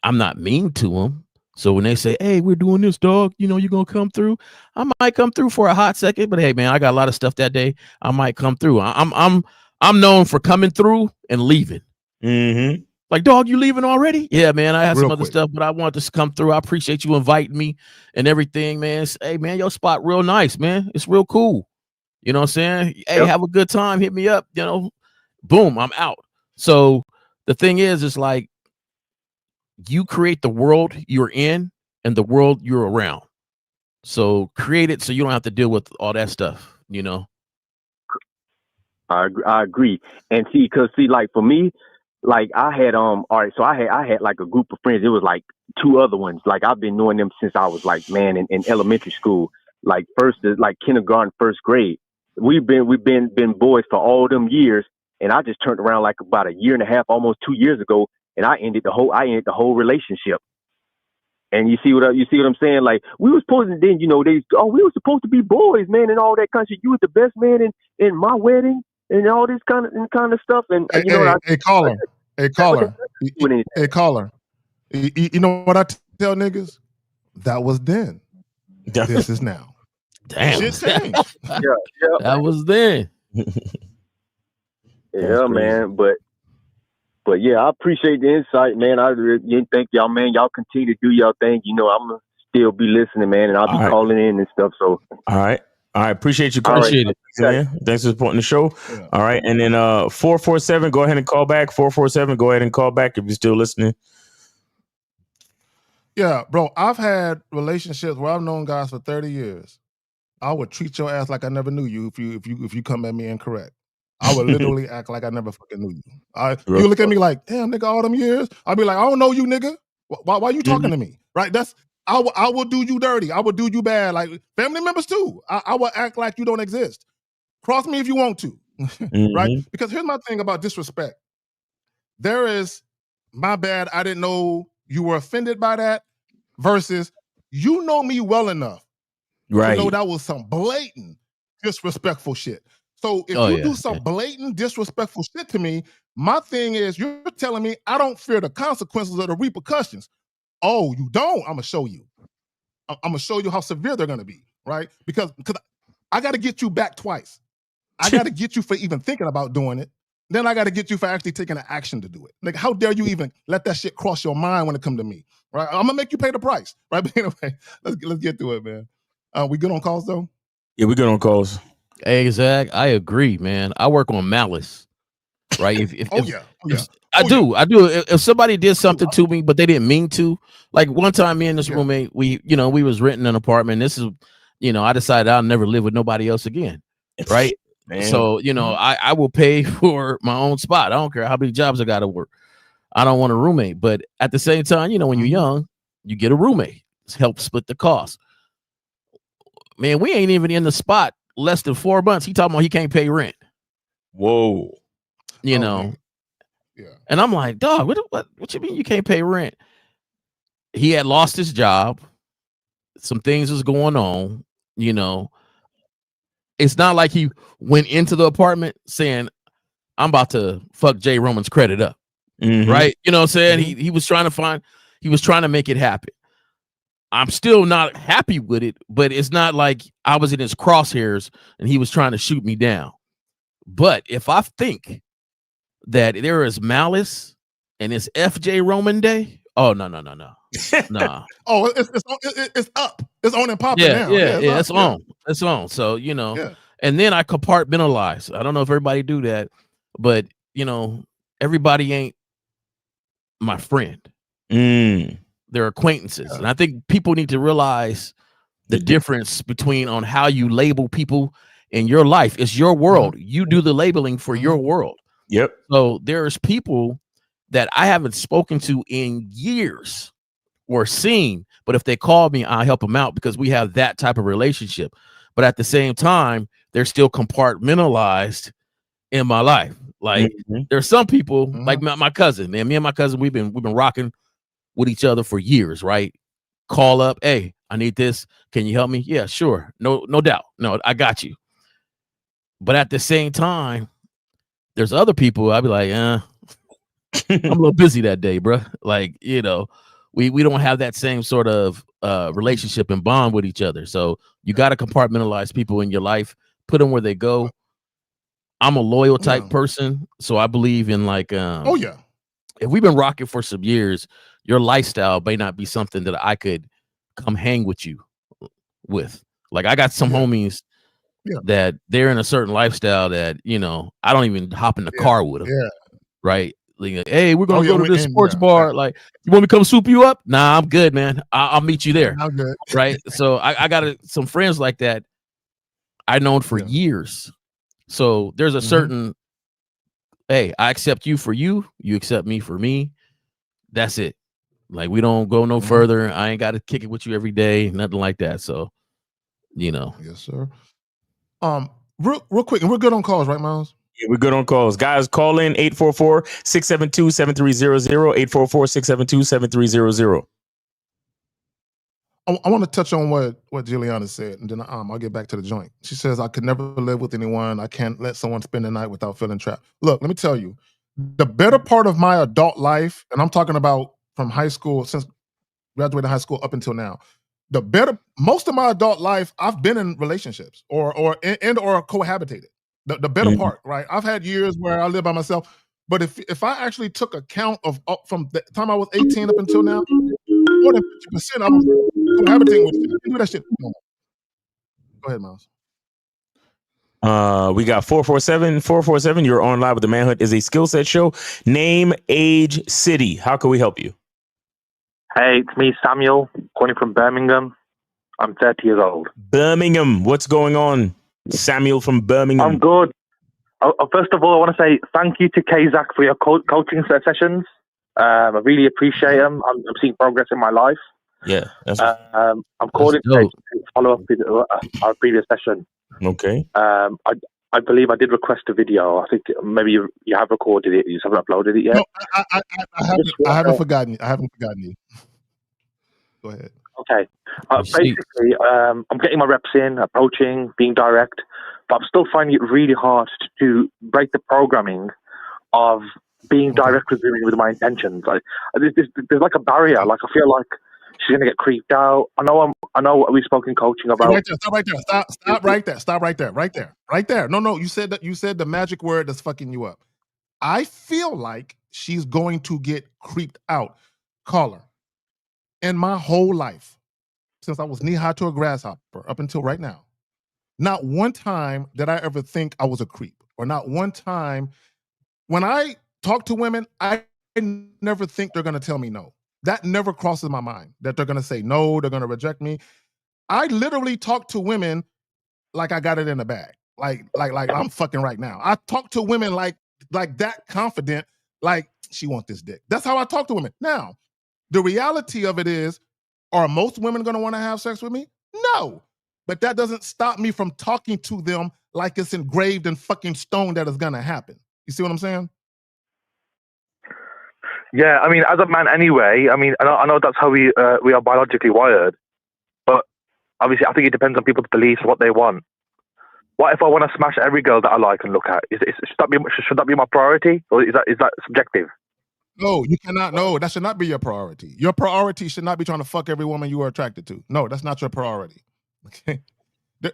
I'm not mean to them. So when they say, "Hey, we're doing this, dog," you gonna come through. I might come through for a hot second, but hey, man, I got a lot of stuff that day. I might come through. I'm known for coming through and leaving. Mm-hmm. Like, dog, you leaving already? Yeah, man, I have Real some other quick. stuff, but I want to come through. I appreciate you inviting me and everything, man. Hey, man, your spot real nice, man. It's real cool. You know what I'm saying? Hey, have a good time. Hit me up. Boom, I'm out. So the thing is, it's like you create the world you're in and the world you're around. So create it so you don't have to deal with all that stuff, I agree. And like for me, like I had all right, so I had like a group of friends. It was like two other ones. Like I've been knowing them since I was like, man, in elementary school, like like kindergarten, first grade. We've been boys for all them years, and I just turned around like about a year and a half, almost 2 years ago, and I ended the whole relationship. And you see what I'm saying? Like we were supposed to then, we were supposed to be boys, man, and all that kind of shit. You was the best man in my wedding and all this kind of stuff. And Hey, caller. You know what I tell niggas? That was then. This is now. Damn. Shit changed. Yeah. That was then. Yeah, man. But yeah, I appreciate the insight, man. I really thank y'all, man. Y'all continue to do y'all thing. I'm gonna still be listening, man, and I'll be calling in and stuff. So all right. Appreciate you. Appreciate it. Thanks for supporting the show. Yeah. All right. And then 447, go ahead and call back. 447, go ahead and call back if you're still listening. Yeah, bro. I've had relationships where I've known guys for 30 years. I would treat your ass like I never knew you if you come at me incorrect. I would literally act like I never fucking knew you. You look at me like, damn, nigga, all them years. I'd be like, I don't know you, nigga. Why you talking to me? Right? I will do you dirty. I will do you bad. Like family members too. I will act like you don't exist. Cross me if you want to. Right? Because here's my thing about disrespect. There is, my bad, I didn't know you were offended by that, versus you know me well enough to know that was some blatant disrespectful shit. So if you do some blatant disrespectful shit to me, my thing is you're telling me I don't fear the consequences or the repercussions. Oh, you don't? I'm gonna show you. I'm gonna show you how severe they're gonna be, right? Because I gotta get you back twice. I gotta get you for even thinking about doing it. Then I gotta get you for actually taking an action to do it. Like, how dare you even let that shit cross your mind when it come to me, right? I'm gonna make you pay the price, right? But anyway, let's get to it, man. We good on calls though? Yeah, we good on calls. Hey, Zach, I agree, man. I work on malice, right? I do. If somebody did something to me, but they didn't mean to, like one time me and this roommate, we was renting an apartment. This is, I decided I'll never live with nobody else again, right? So, I will pay for my own spot. I don't care how many jobs I got to work. I don't want a roommate. But at the same time, when you're young, you get a roommate. Help split the cost. Man, we ain't even in the spot less than 4 months. He talking about he can't pay rent. Whoa. Yeah. And I'm like, dog, what you mean you can't pay rent? He had lost his job. Some things was going on, It's not like he went into the apartment saying, I'm about to fuck Jay Roman's credit up. Right? You know what I'm saying? He was trying to make it happen. I'm still not happy with it, but it's not like I was in his crosshairs and he was trying to shoot me down. But if I think that there is malice and it's FJ Roman Day, oh no. Nah. Oh, it's up. It's on and popping now. It's on. It's on. So, and then I compartmentalize. I don't know if everybody do that, but everybody ain't my friend. They're acquaintances. And I think people need to realize the difference between on how you label people in your life. It's your world. You do the labeling for your world. Yep. So there's people that I haven't spoken to in years or seen, but if they call me, I'll help them out because we have that type of relationship. But at the same time, they're still compartmentalized in my life. Like there's some people like my cousin, man. Me and my cousin, we've been rocking with each other for years, right? Call up, hey, I need this. Can you help me? Yeah, sure. No doubt. No, I got you. But at the same time, there's other people I'd be like, I'm a little busy that day, bro. Like, we don't have that same sort of relationship and bond with each other. So you got to compartmentalize people in your life, put them where they go. I'm a loyal type person, so I believe in like if we've been rocking for some years, your lifestyle may not be something that I could come hang with you with. Like I got some homies that they're in a certain lifestyle that, you know, I don't even hop in the car with them. Right. Like, hey, we're gonna go to this sports bar. Like, you want me to come swoop you up? Nah, I'm good, man. I'll meet you there. I'm good. Right. So I got some friends like that I've known for years. So there's a certain, hey, I accept you for you, you accept me for me. That's it. Like, we don't go no further. I ain't got to kick it with you every day, nothing like that. So, you know. Yes, sir. Real quick, and we're good on calls, right, Miles? Yeah, we're good on calls. Guys, call in 844-672-7300, 844-672-7300. I want to touch on what Juliana said, and then I'll get back to the joint. She says, I could never live with anyone. I can't let someone spend the night without feeling trapped. Look, let me tell you, the better part of my adult life, and I'm talking about from high school, since graduating high school up until now, most of my adult life, I've been in relationships or cohabitated. The better part, right? I've had years where I live by myself, but if I actually took account of from the time I was 18 up until now, more than 50% I was cohabitating with shit. I can do that shit. No. Go ahead, Miles. We got 447. You're on live with the Manhood is a skill set show. Name, age, city. How can we help you? Hey, it's me, Samuel, calling from Birmingham. I'm 30 years old. Birmingham. What's going on, Samuel from Birmingham? I'm good. First of all, I want to say thank you to Kazak for your coaching sessions. I really appreciate them. I'm seeing progress in my life. Yeah. I'm calling to follow up with our previous session. Okay. I believe I did request a video. I think maybe you have recorded it. You just haven't uploaded it yet. No, I haven't forgotten you. I haven't forgotten you. Go ahead. Okay. Basically, I'm getting my reps in, approaching, being direct, but I'm still finding it really hard to break the programming of being direct with women with my intentions. There's like a barrier. Like, I feel like she's gonna get creeped out. I know we've spoken coaching about. Stop right there. Stop right there. Stop right there. Right there. No. You said the magic word that's fucking you up. I feel like she's going to get creeped out. Caller. In my whole life, since I was knee high to a grasshopper up until right now, not one time did I ever think I was a creep, or not one time when I talk to women, I never think they're going to tell me no. That never crosses my mind, that they're going to say no, they're going to reject me. I literally talk to women like I got it in the bag, like I'm fucking right now. I talk to women like that confident, like she wants this dick. That's how I talk to women. Now, the reality of it is, are most women going to want to have sex with me? No. But that doesn't stop me from talking to them like it's engraved in fucking stone that is going to happen. You see what I'm saying? Yeah, I mean, as a man anyway, I mean, I know that's how we are biologically wired, but obviously I think it depends on people's beliefs, what they want. What if I want to smash every girl that I like and look at? Should that be my priority, or is that subjective? No, you cannot. No, that should not be your priority. Your priority should not be trying to fuck every woman you are attracted to. No, that's not your priority. Okay,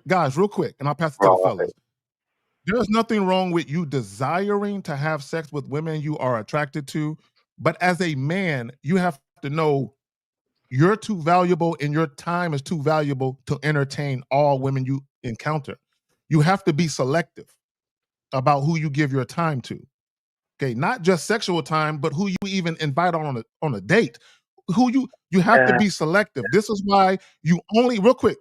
guys, real quick, and I'll pass it to the fellas. There's nothing wrong with you desiring to have sex with women you are attracted to, but as a man, you have to know you're too valuable and your time is too valuable to entertain all women you encounter. You have to be selective about who you give your time to. Okay, not just sexual time, but who you even invite on a date. Who you have to be selective. This is why you only, real quick,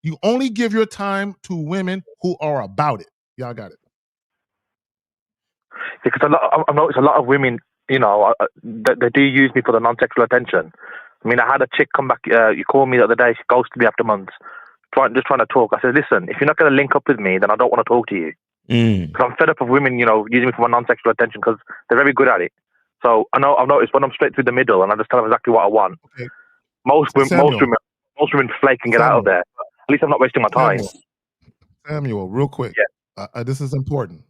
you only give your time to women who are about it. Y'all got it. Because I've noticed a lot of women, you know, they do use me for the non-sexual attention. I mean, I had a chick come back. You called me the other day. She ghosted me after months, just trying to talk. I said, listen, if you're not going to link up with me, then I don't want to talk to you. Because I'm fed up of women, you know, using me for my non-sexual attention because they're very good at it. So I've noticed when I'm straight through the middle and I just tell them exactly what I want. Okay. Most women flake and get out of there. At least I'm not wasting my time. Samuel, real quick. Yeah. This is important.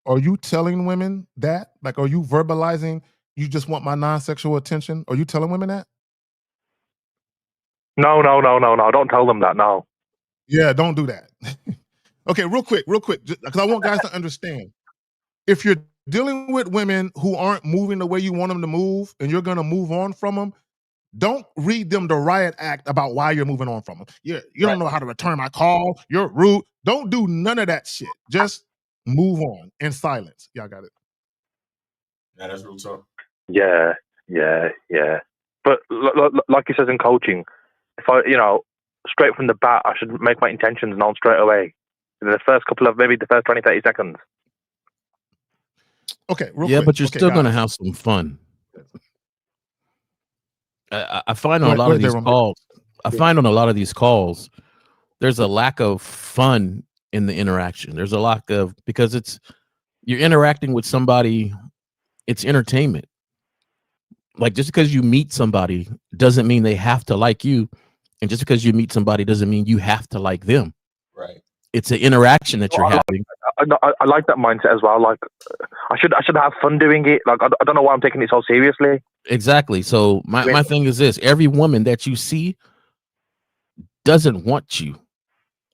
Are you telling women that? Like, are you verbalizing, you just want my non-sexual attention? Are you telling women that? No. Don't tell them that. No. Yeah, don't do that. Okay, real quick, because I want guys to understand. If you're dealing with women who aren't moving the way you want them to move, and you're gonna move on from them, don't read them the riot act about why you're moving on from them. You don't know how to return my call. You're rude. Don't do none of that shit. Just move on in silence. Y'all got it. Yeah, that's real talk. Yeah. But like he says in coaching, if I, straight from the bat, I should make my intentions known straight away. In the first maybe the first 20, 30 seconds. Okay, real yeah, quick. but you're still going to guys. have some fun. I find on a lot of these calls, there's a lack of fun in the interaction. There's a lack of, because you're interacting with somebody, it's entertainment. Like, just because you meet somebody doesn't mean they have to like you. And just because you meet somebody doesn't mean you have to like them. Right. It's an interaction that you're having. I like that mindset as well. Like, I should have fun doing it. Like, I don't know why I'm taking it so seriously. Exactly. So my thing is this: every woman that you see doesn't want you,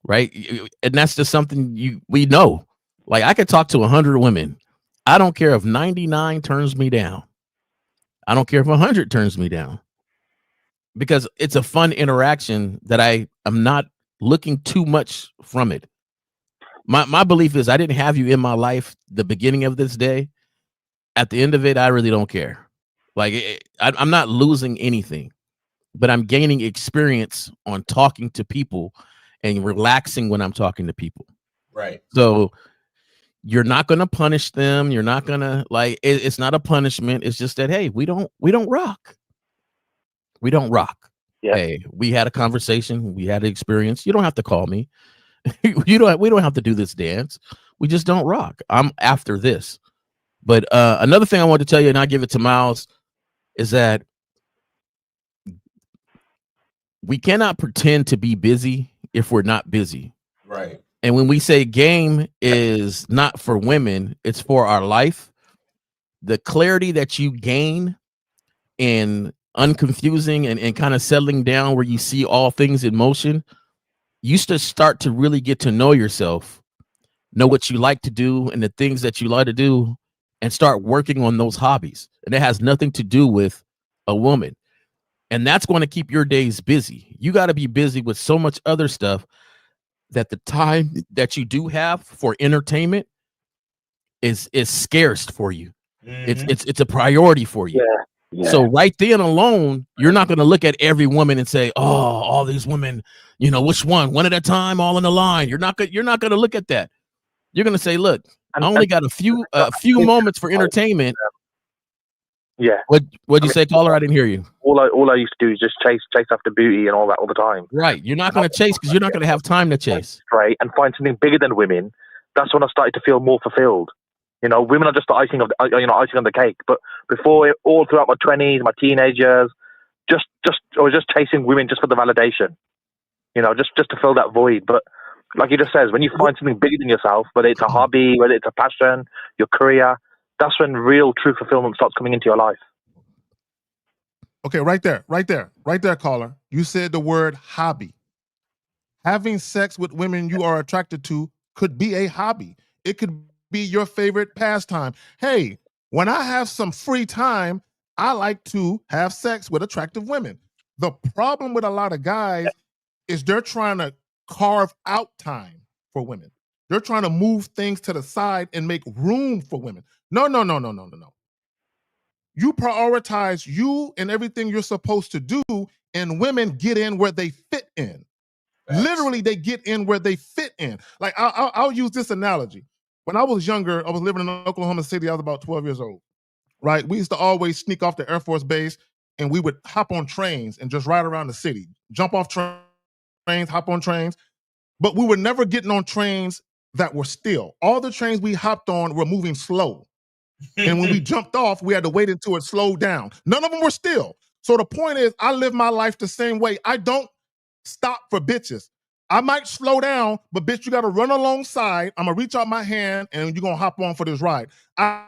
right? And that's just something we know. Like, I could talk to 100 women. I don't care if 99 turns me down. I don't care if 100 turns me down, because it's a fun interaction that I'm not looking too much from it. My belief is I didn't have you in my life the beginning of this day. At the end of it, I really don't care. Like, I'm not losing anything, but I'm gaining experience on talking to people and relaxing when I'm talking to people. Right. So you're not going to punish them. You're not going to, like, it's not a punishment. It's just that, hey, we don't rock. We don't rock. Yeah. Hey, we had a conversation. We had an experience. You don't have to call me. We don't have to do this dance. We just don't rock. I'm after this. But another thing I want to tell you, and I give it to Miles, is that we cannot pretend to be busy if we're not busy. Right. And when we say game is not for women, it's for our life. The clarity that you gain in unconfusing and kind of settling down where you see all things in motion, you start to really get to know yourself, know what you like to do and the things that you like to do, and start working on those hobbies. And it has nothing to do with a woman. And that's going to keep your days busy. You got to be busy with so much other stuff that the time that you do have for entertainment is scarce for you. Mm-hmm. It's a priority for you. Yeah. So right then alone, you're not going to look at every woman and say, "Oh, all these women, which one at a time, all in the line." You're not going to look at that. You're going to say, "Look, I only got a few moments for entertainment." Yeah. What'd you say, caller? I didn't hear you. All I used to do is just chase after booty and all that all the time. Right. You're not going to chase because you're not going to have time to chase. Right. And find something bigger than women. That's when I started to feel more fulfilled. Women are just the icing of icing on the cake. But before, all throughout my 20s, my teenage years, I was just chasing women just for the validation. Just to fill that void. But like he just says, when you find something bigger than yourself, whether it's a hobby, whether it's a passion, your career, that's when real true fulfillment starts coming into your life. Okay, right there, caller. You said the word hobby. Having sex with women you are attracted to could be a hobby. It could be your favorite pastime. Hey, when I have some free time, I like to have sex with attractive women. The problem with a lot of guys is they're trying to carve out time for women. They're trying to move things to the side and make room for women. No. You prioritize you and everything you're supposed to do, and women get in where they fit in. Thanks. Literally, they get in where they fit in. Like, I'll use this analogy. When I was younger, I was living in Oklahoma City. I was about 12 years old, right? We used to always sneak off the Air Force Base, and we would hop on trains and just ride around the city, jump off trains, hop on trains. But we were never getting on trains that were still. All the trains we hopped on were moving slow. And when we jumped off, we had to wait until it slowed down. None of them were still. So the point is, I live my life the same way. I don't stop for bitches. I might slow down, but bitch, you got to run alongside. I'm going to reach out my hand and you're going to hop on for this ride. I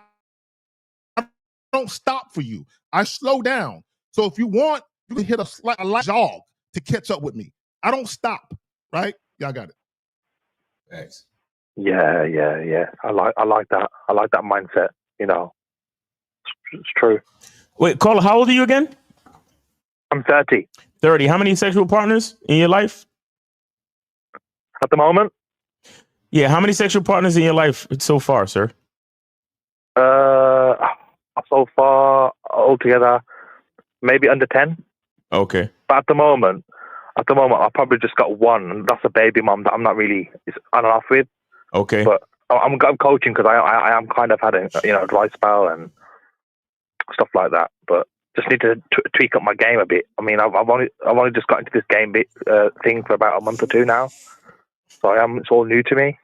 don't stop for you. I slow down. So if you want, you can hit a light jog to catch up with me. I don't stop, right? Y'all got it. Thanks. Yeah. I like that. I like that mindset. You know, it's true. Wait, Carla, how old are you again? I'm 30. 30. How many sexual partners in your life? At the moment? Yeah, how many sexual partners in your life so far, sir? So far, altogether, maybe under 10. Okay. But at the moment, I probably just got one, and that's a baby mom that I'm not really on and off with. Okay. But I'm coaching because I am kind of having a dry spell and stuff like that. But just need to tweak up my game a bit. I mean, I've only just got into this game thing for about a month or two now, so it's all new to me.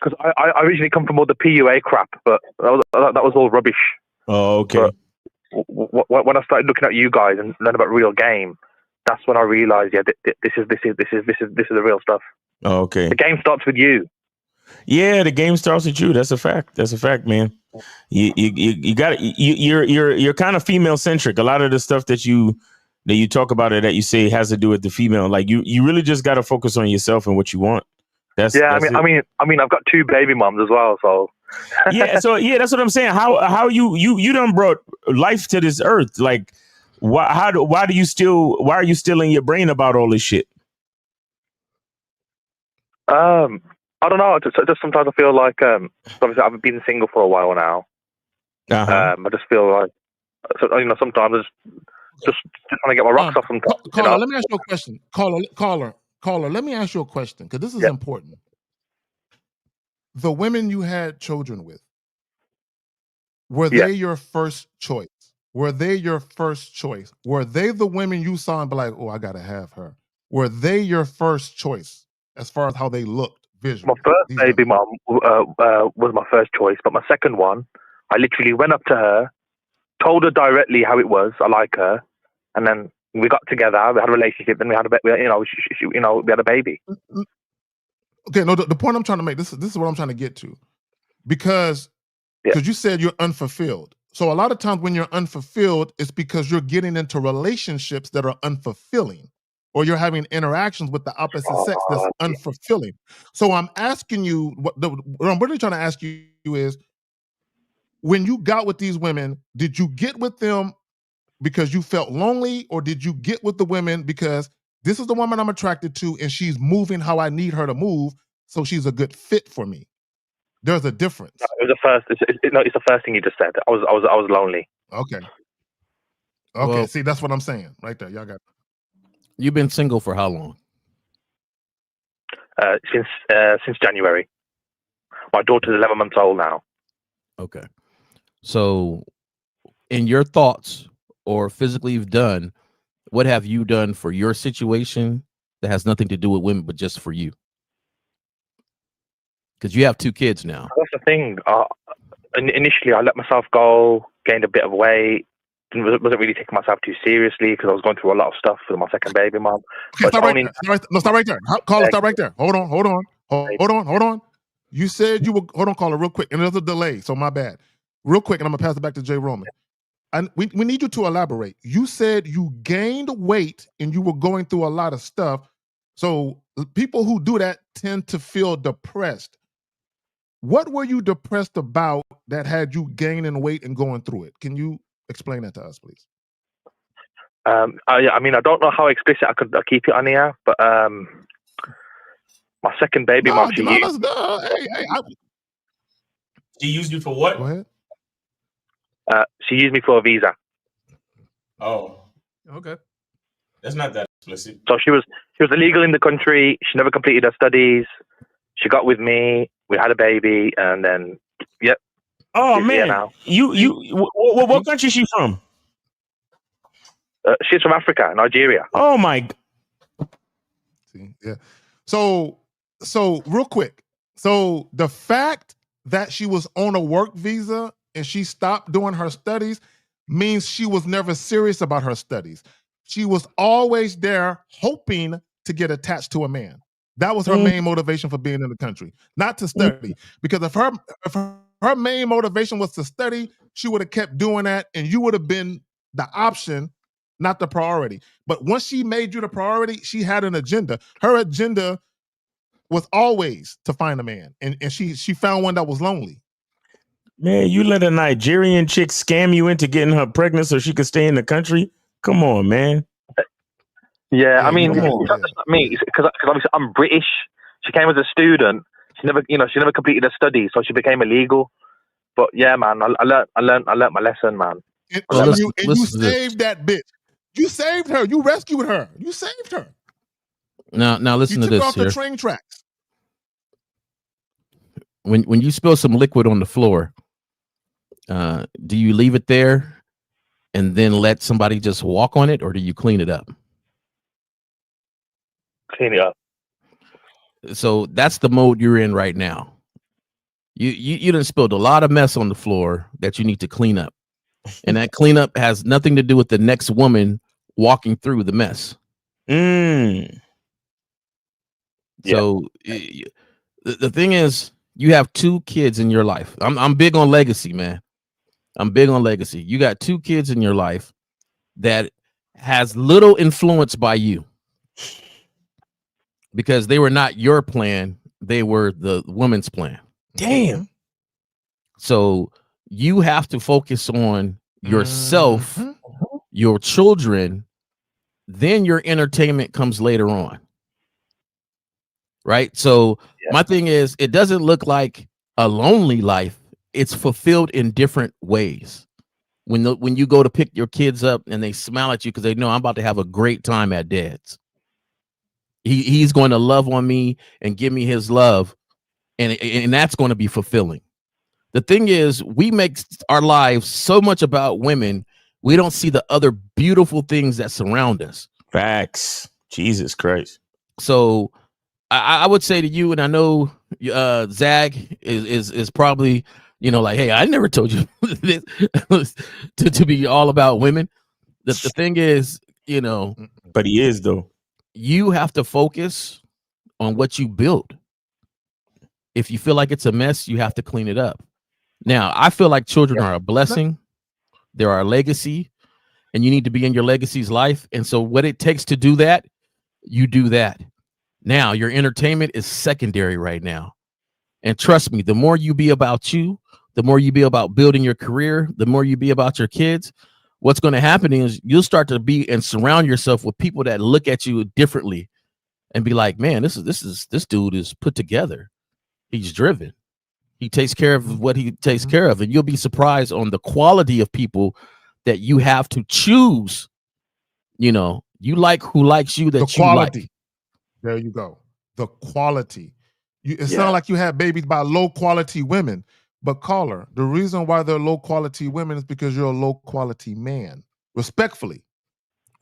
Because I originally come from all the PUA crap, but that was all rubbish. Oh, okay. But when I started looking at you guys and learning about real game, that's when I realized, this is the real stuff. Oh, okay. The game starts with you. Yeah, the game starts with you. That's a fact. That's a fact, man. You got it. You're kind of female centric. A lot of the stuff that you talk about it that you say has to do with the female. Like you really just got to focus on yourself and what you want. I mean, I've got 2 baby moms as well, so. That's what I'm saying. How you done brought life to this earth? Like, why are you still in your brain about all this shit? I don't know. Just sometimes I feel like obviously I've been single for a while now. Uh-huh. I just feel like sometimes just trying to get my rocks off. Caller, let me ask you a question. Caller, let me ask you a question because this is important. The women you had children with, were they your first choice? Were they your first choice? Were they the women you saw and be like, oh, I gotta have her? Were they your first choice as far as how they looked visually? My first baby mom was my first choice, but my second one, I literally went up to her, told her directly how it was. I like her, and then we got together. We had a relationship. Then we had we had a baby. Okay, no. The point I'm trying to make. This is what I'm trying to get to, because you said you're unfulfilled. So a lot of times when you're unfulfilled, it's because you're getting into relationships that are unfulfilling, or you're having interactions with the opposite sex that's unfulfilling. So I'm asking you, what I'm really trying to ask you is, when you got with these women, did you get with them because you felt lonely, or did you get with the women because this is the woman I'm attracted to and she's moving how I need her to move, so she's a good fit for me? There's a difference. No, it was the first. It's the first thing you just said. I was lonely. Okay. Well, see, that's what I'm saying right there. Y'all got it. You've been single for how long? Since January. My daughter's 11 months old now. Okay. So, in your thoughts or physically you've done, what have you done for your situation that has nothing to do with women, but just for you? Because you have 2 kids now. That's the thing. Initially, I let myself go, gained a bit of weight, wasn't really taking myself too seriously because I was going through a lot of stuff with my second baby mom. Okay, stop right there. Caller, stop right there. Hold on. You said you were, hold on, caller, real quick. And there's a delay, so my bad. Real quick, and I'm going to pass it back to Jay Roman. And we need you to elaborate. You said you gained weight and you were going through a lot of stuff. So people who do that tend to feel depressed. What were you depressed about that had you gaining weight and going through it? Can you explain that to us, please? I mean, I don't know how explicit I could keep it on here, but my second baby mom, she used you for what? Go ahead. She used me for a visa. Oh, okay. That's not that explicit. So she was illegal in the country. She never completed her studies. She got with me. We had a baby, and then Oh man, now. What country is she from? She's from Africa, Nigeria. Oh my. See, yeah. So real quick. So the fact that she was on a work visa and she stopped doing her studies means she was never serious about her studies. She was always there hoping to get attached to a man. That was her main motivation for being in the country, not to study. Because if her her main motivation was to study, she would have kept doing that, and you would have been the option, not the priority. But once she made you the priority, she had an agenda. Her agenda was always to find a man, and she found one that was lonely. Man, you let a Nigerian chick scam you into getting her pregnant so she could stay in the country? Come on, man. Yeah, I mean, it's not me, because obviously I'm British. She came as a student. She never completed her studies, so she became illegal. But yeah, man, I learned my lesson, man. And you saved that bitch. You saved her. You rescued her. You saved her. Now listen to this. You took her off here. the train tracks. When you spill some liquid on the floor, do you leave it there and then let somebody just walk on it, or do you clean it up? Clean it up. So that's the mode you're in right now. You done spilled a lot of mess on the floor that you need to clean up. And that cleanup has nothing to do with the next woman walking through the mess. So the thing is, you have 2 kids in your life. I'm big on legacy, man. I'm big on legacy. You got 2 kids in your life that has little influence by you because they were not your plan. They were the woman's plan. Damn. So you have to focus on yourself, your children, then your entertainment comes later on. Right? So my thing is, it doesn't look like a lonely life. It's fulfilled in different ways. When you go to pick your kids up and they smile at you because they know I'm about to have a great time at dad's. He's going to love on me and give me his love, and that's going to be fulfilling. The thing is, we make our lives so much about women, we don't see the other beautiful things that surround us. Facts. Jesus Christ. So I would say to you, and I know Zag is probably, like, hey, I never told you this, to be all about women. The thing is, but he is, though. You have to focus on what you build. If you feel like it's a mess, you have to clean it up. Now, I feel like children are a blessing. They're our legacy, and you need to be in your legacy's life. And so what it takes to do that, you do that. Now, your entertainment is secondary right now. And trust me, the more you be about you, the more you be about building your career, the more you be about your kids, what's going to happen is you'll start to be and surround yourself with people that look at you differently and be like, man, this dude is put together. He's driven. He takes care of what he takes care of. And you'll be surprised on the quality of people that you have to choose. You like who likes you, that you like. There you go. The quality. It sounds like you have babies by low quality women, but caller, the reason why they're low quality women is because you're a low quality man. Respectfully.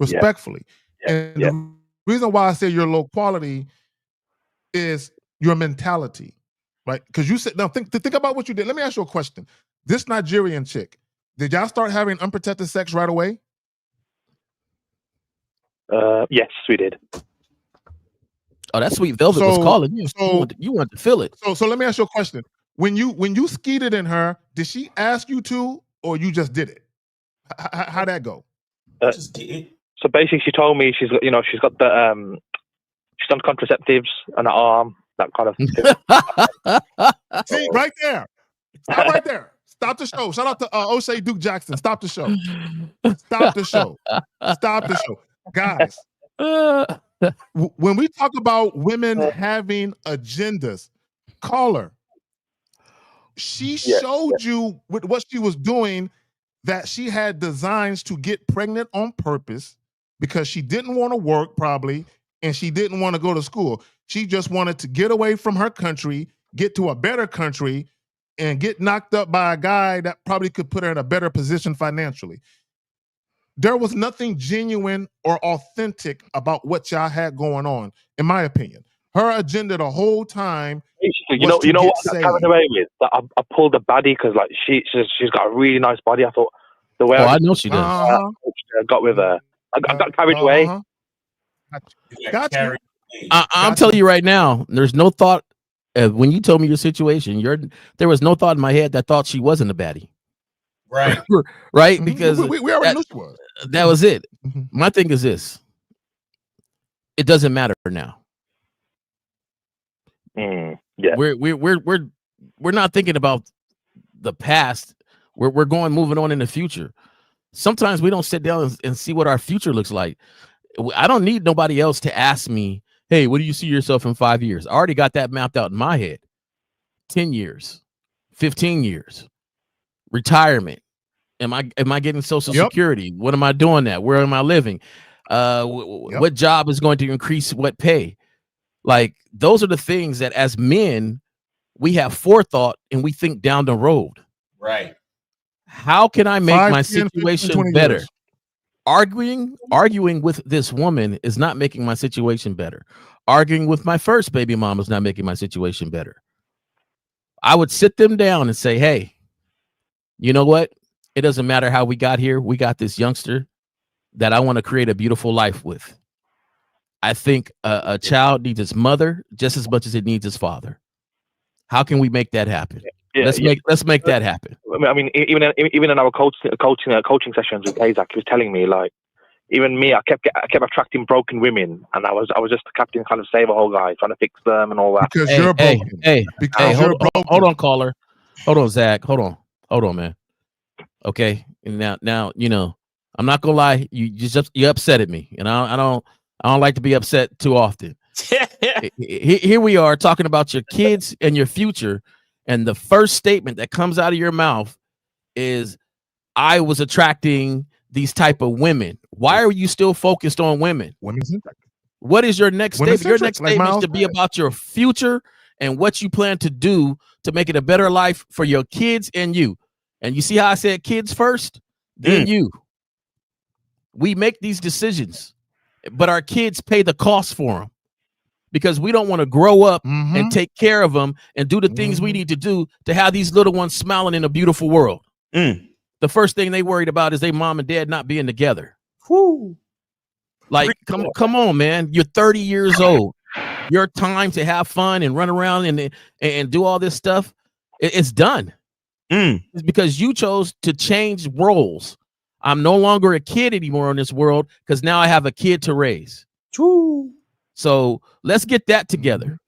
And the reason why I say you're low quality is your mentality, right? Because you said, now think about what you did. Let me ask you a question. This Nigerian chick, did y'all start having unprotected sex right away? Yes, we did. Oh, that Sweet Velvet was calling you. You want to feel it. So let me ask you a question. When you skeeted in her, did she ask you to, or you just did it? How'd that go? So basically, she told me she's got the she's done contraceptives on her arm, that kind of thing. See, right there. Stop right there. Stop the show. Shout out to O'Shea Duke Jackson. Stop the show. Stop the show. Stop the show. Guys, when we talk about women having agendas, caller, she showed you with what she was doing that she had designs to get pregnant on purpose because she didn't want to work probably, and she didn't want to go to school. She just wanted to get away from her country, get to a better country, and get knocked up by a guy that probably could put her in a better position financially. There was nothing genuine or authentic about what y'all had going on, in my opinion. Her agenda the whole time. You know what I got carried away with? That I pulled the baddie because like she's got a really nice body. I thought the way I know she does. I got with her. I got carried away. Got you. I'm telling you right now, there's no thought when you told me your situation, there was no thought in my head that thought she wasn't a baddie. Right. Right? Because we already knew she was. That was it. My thing is this. It doesn't matter now. Yeah. We're not thinking about the past. We're moving on in the future. Sometimes we don't sit down and see what our future looks like. I don't need nobody else to ask me, hey, what do you see yourself in 5 years? I already got that mapped out in my head. 10 years, 15 years, retirement. Am I getting Social Security? What am I doing that? Where am I living? What job is going to increase what pay? Like, those are the things that as men, we have forethought and we think down the road. Right. How can I make 5, my 10, 15, situation better? years. Arguing with this woman is not making my situation better. Arguing with my first baby mom is not making my situation better. I would sit them down and say, hey, you know what? It doesn't matter how we got here. We got this youngster that I want to create a beautiful life with. I think a child needs its mother just as much as it needs its father. How can we make that happen? Let's make that happen. I mean, even in our coaching sessions with Isaac, he was telling me, like, even me, I kept attracting broken women, and I was just the captain, kind of save a whole guy, trying to fix them and all that. Because you're broken. Hold on, caller. Hold on, Zach. Hold on, man. Okay, and now you know, I'm not gonna lie. You upset at me, and I don't like to be upset too often. Here we are talking about your kids and your future, and the first statement that comes out of your mouth is, I was attracting these type of women. Why are you still focused on women? What is your next statement? Your next statement should be about your future and what you plan to do to make it a better life for your kids and you. And you see how I said kids first, then you. We make these decisions, but our kids pay the cost for them because we don't want to grow up and take care of them and do the things we need to do to have these little ones smiling in a beautiful world. The first thing they worried about is their mom and dad not being together. Like, come on, man. You're 30 years old. Your time to have fun and run around and do all this stuff, it's done. It's because you chose to change roles. I'm no longer a kid anymore in this world because now I have a kid to raise. So let's get that together.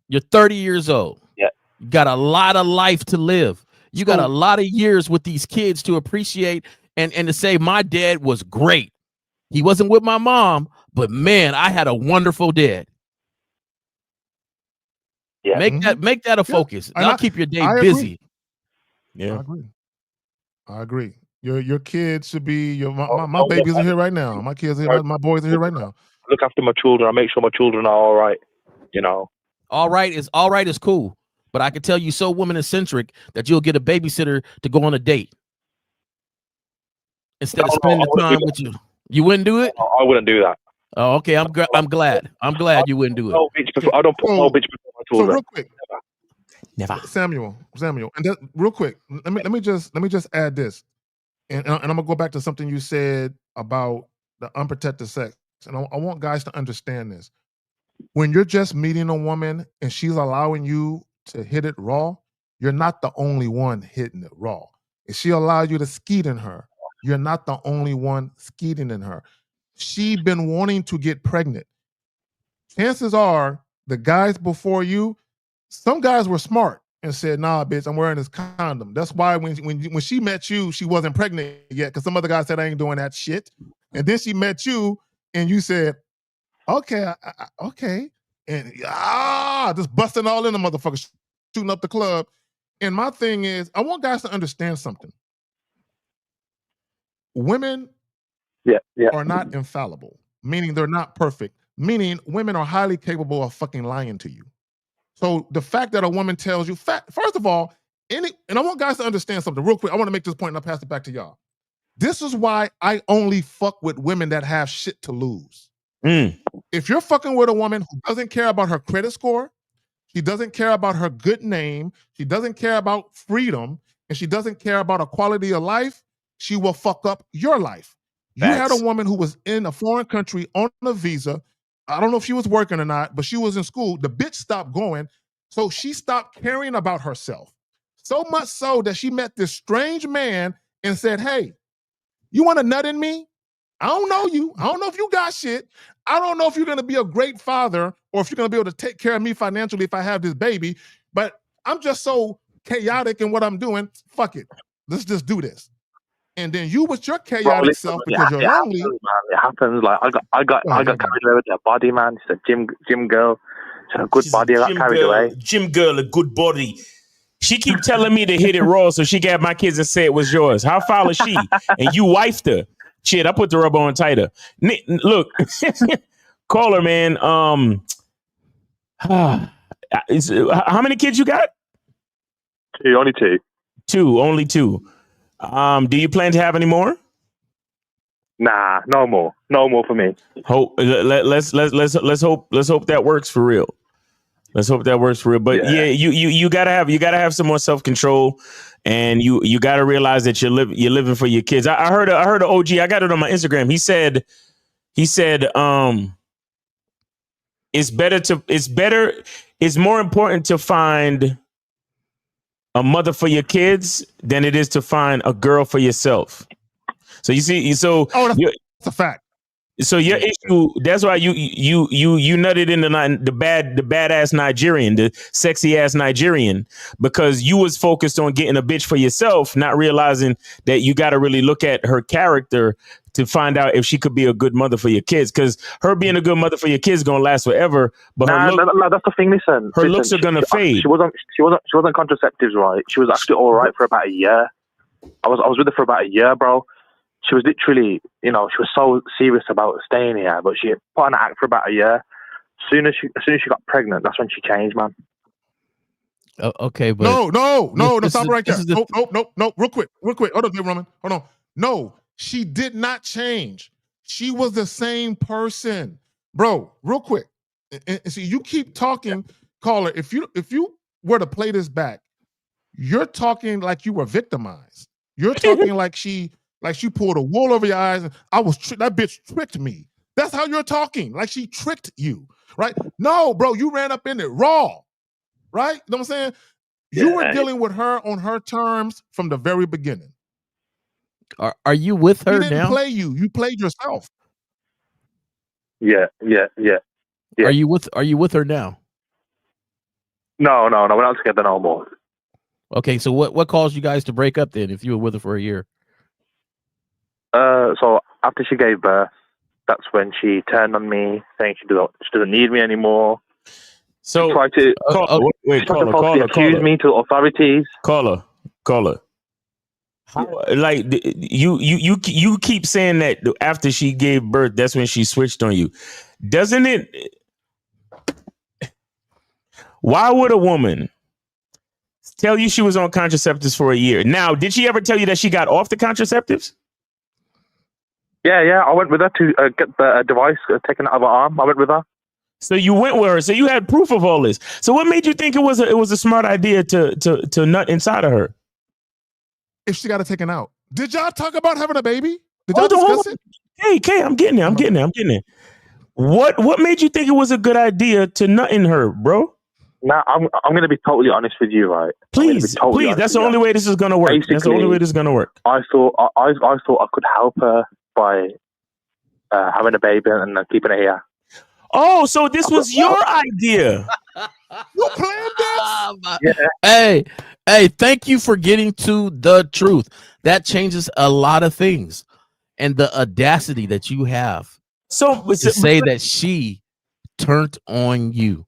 You're 30 years old. Yeah. You got a lot of life to live. You got a lot of years with these kids to appreciate and to say, my dad was great. He wasn't with my mom, but man, I had a wonderful dad. Yeah. Make that a focus. I'll keep your day busy. Yeah. I agree. Your kids should be my babies are here right now. My kids are here, my boys are here right now. Look after my children. I make sure my children are all right. You know. All right is cool. But I can tell you so woman-centric that you'll get a babysitter to go on a date instead of spending the time with you. You wouldn't do it? I wouldn't do that. Oh, okay. I'm glad. I'm glad you wouldn't do it. I don't put no bitch before my children. So real quick, never. Samuel, and real quick, let me just add this, and I'm gonna go back to something you said about the unprotected sex, and I want guys to understand this. When you're just meeting a woman and she's allowing you to hit it raw, you're not the only one hitting it raw. If she allowed you to skeet in her, you're not the only one skeeting in her. She been wanting to get pregnant. Chances are the guys before you, some guys were smart and said, nah, bitch, I'm wearing this condom. That's why when she met you, she wasn't pregnant yet, because some other guy said, I ain't doing that shit. And then she met you and you said, okay, okay. And just busting all in the motherfucker, shooting up the club. And my thing is, I want guys to understand something. Women are not infallible, meaning they're not perfect, meaning women are highly capable of fucking lying to you. So the fact that a woman tells you, first of all, and I want guys to understand something real quick. I want to make this point and I'll pass it back to y'all. This is why I only fuck with women that have shit to lose. If you're fucking with a woman who doesn't care about her credit score, she doesn't care about her good name, she doesn't care about freedom, and she doesn't care about a quality of life, she will fuck up your life. You had a woman who was in a foreign country on a visa, I don't know if she was working or not, but she was in school. The bitch stopped going. So she stopped caring about herself. So much so that she met this strange man and said, hey, you want a nut in me? I don't know you. I don't know if you got shit. I don't know if you're going to be a great father or if you're going to be able to take care of me financially if I have this baby, but I'm just so chaotic in what I'm doing. Fuck it. Let's just do this. And then you with your chaotic self because you're lonely. It happens. Like I got carried away with her body, man. She's a gym girl. She's a good body. I got carried away. Gym girl, a good body. She keep telling me to hit it raw so she can have my kids and say it was yours. How foul is she? And you wifed her. Shit, I put the rubber on tighter. Look, call her, man. How many kids you got? Only two. Only two. Do you plan to have any more? Nah, no more for me. Let's hope that works for real. Let's hope that works for real. But yeah, you gotta have some more self-control, and you gotta realize that you're living for your kids. I heard an OG. I got it on my Instagram. He said it's more important to find a mother for your kids than it is to find a girl for yourself. So you see, that's a fact. So your issue, that's why you nutted into the badass Nigerian, the sexy ass Nigerian, because you was focused on getting a bitch for yourself, not realizing that you got to really look at her character to find out if she could be a good mother for your kids. Because her being a good mother for your kids is gonna last forever. But that's the thing. Listen, looks are gonna fade. She wasn't contraceptives, right? She was actually all right for about a year. I was with her for about a year, bro. She was literally, she was so serious about staying here, but she put on an act for about a year. As soon as she got pregnant, that's when she changed, man. Okay, but no, stop right there. No, real quick. Hold on, Roman. Hold on. No, she did not change. She was the same person, bro. Real quick. And see, you keep talking, caller. If you were to play this back, you're talking like you were victimized. You're talking like she pulled a wool over your eyes and that bitch tricked me. That's how you're talking. Like she tricked you, right? No, bro, you ran up in it raw, right? You know what I'm saying? You were dealing with her on her terms from the very beginning. Are you with her now? She didn't play you. You played yourself. Yeah. Are you with her now? No, we're not together no more. Okay, so what caused you guys to break up then if you were with her for a year? So after she gave birth, that's when she turned on me, saying she doesn't need me anymore. So she tried to falsely accuse me to authorities. Caller. How, like you keep saying that after she gave birth, that's when she switched on you, doesn't it? Why would a woman tell you she was on contraceptives for a year? Now, did she ever tell you that she got off the contraceptives? Yeah. I went with her to get the device taken out of her arm. I went with her. So you went with her. So you had proof of all this. So what made you think it was a smart idea to nut inside of her? If she got it taken out, did y'all talk about having a baby? Did y'all discuss it? Hey, I'm getting there. What made you think it was a good idea to nut in her, bro? Now I'm going to be totally honest with you, right? Please. That's the only way this is going to work. Basically, that's the only way this is going to work. I thought I could help her by having a baby and keeping her here. Oh, so this was your idea? You planned this? Yeah. Hey, thank you for getting to the truth. That changes a lot of things. And the audacity that you have to say that she turned on you.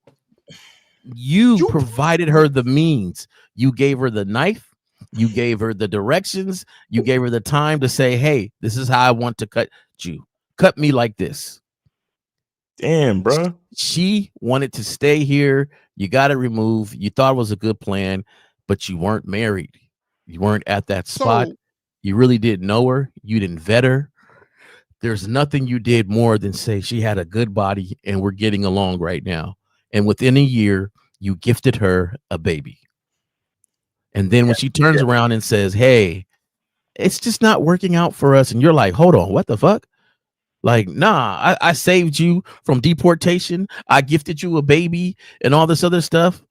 You provided her the means. You gave her the knife. You gave her the directions. You gave her the time to say, hey, this is how I want to cut you. Cut me like this. Damn, bro. She wanted to stay here. You got it removed. You thought it was a good plan, but you weren't married. You weren't at that spot. You really didn't know her. You didn't vet her. There's nothing you did more than say she had a good body and we're getting along right now. And within a year, you gifted her a baby. And then when she turns around and says, hey, it's just not working out for us. And you're like, hold on, what the fuck? Like, nah, I saved you from deportation. I gifted you a baby and all this other stuff.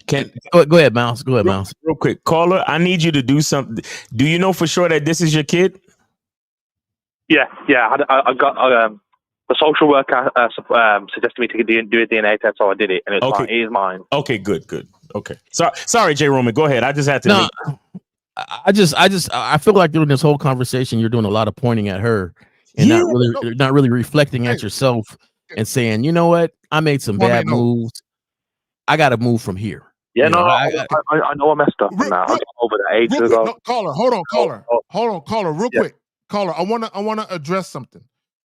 Go ahead, Mouse. Go ahead, Mouse. Real quick, caller. I need you to do something. Do you know for sure that this is your kid? Yeah. I got the social worker suggested me to do a DNA test, so I did it, and it's fine. It is mine. Okay, good. Okay. Sorry, Jay Roman. Go ahead. I just had to. No, I feel like during this whole conversation, you're doing a lot of pointing at her and not really reflecting at yourself and saying, you know what, I made some bad moves. I got to move from here. Yeah, I know I messed up now. I got over the age ago. No, caller, hold on, caller, real quick. Caller, I wanna address something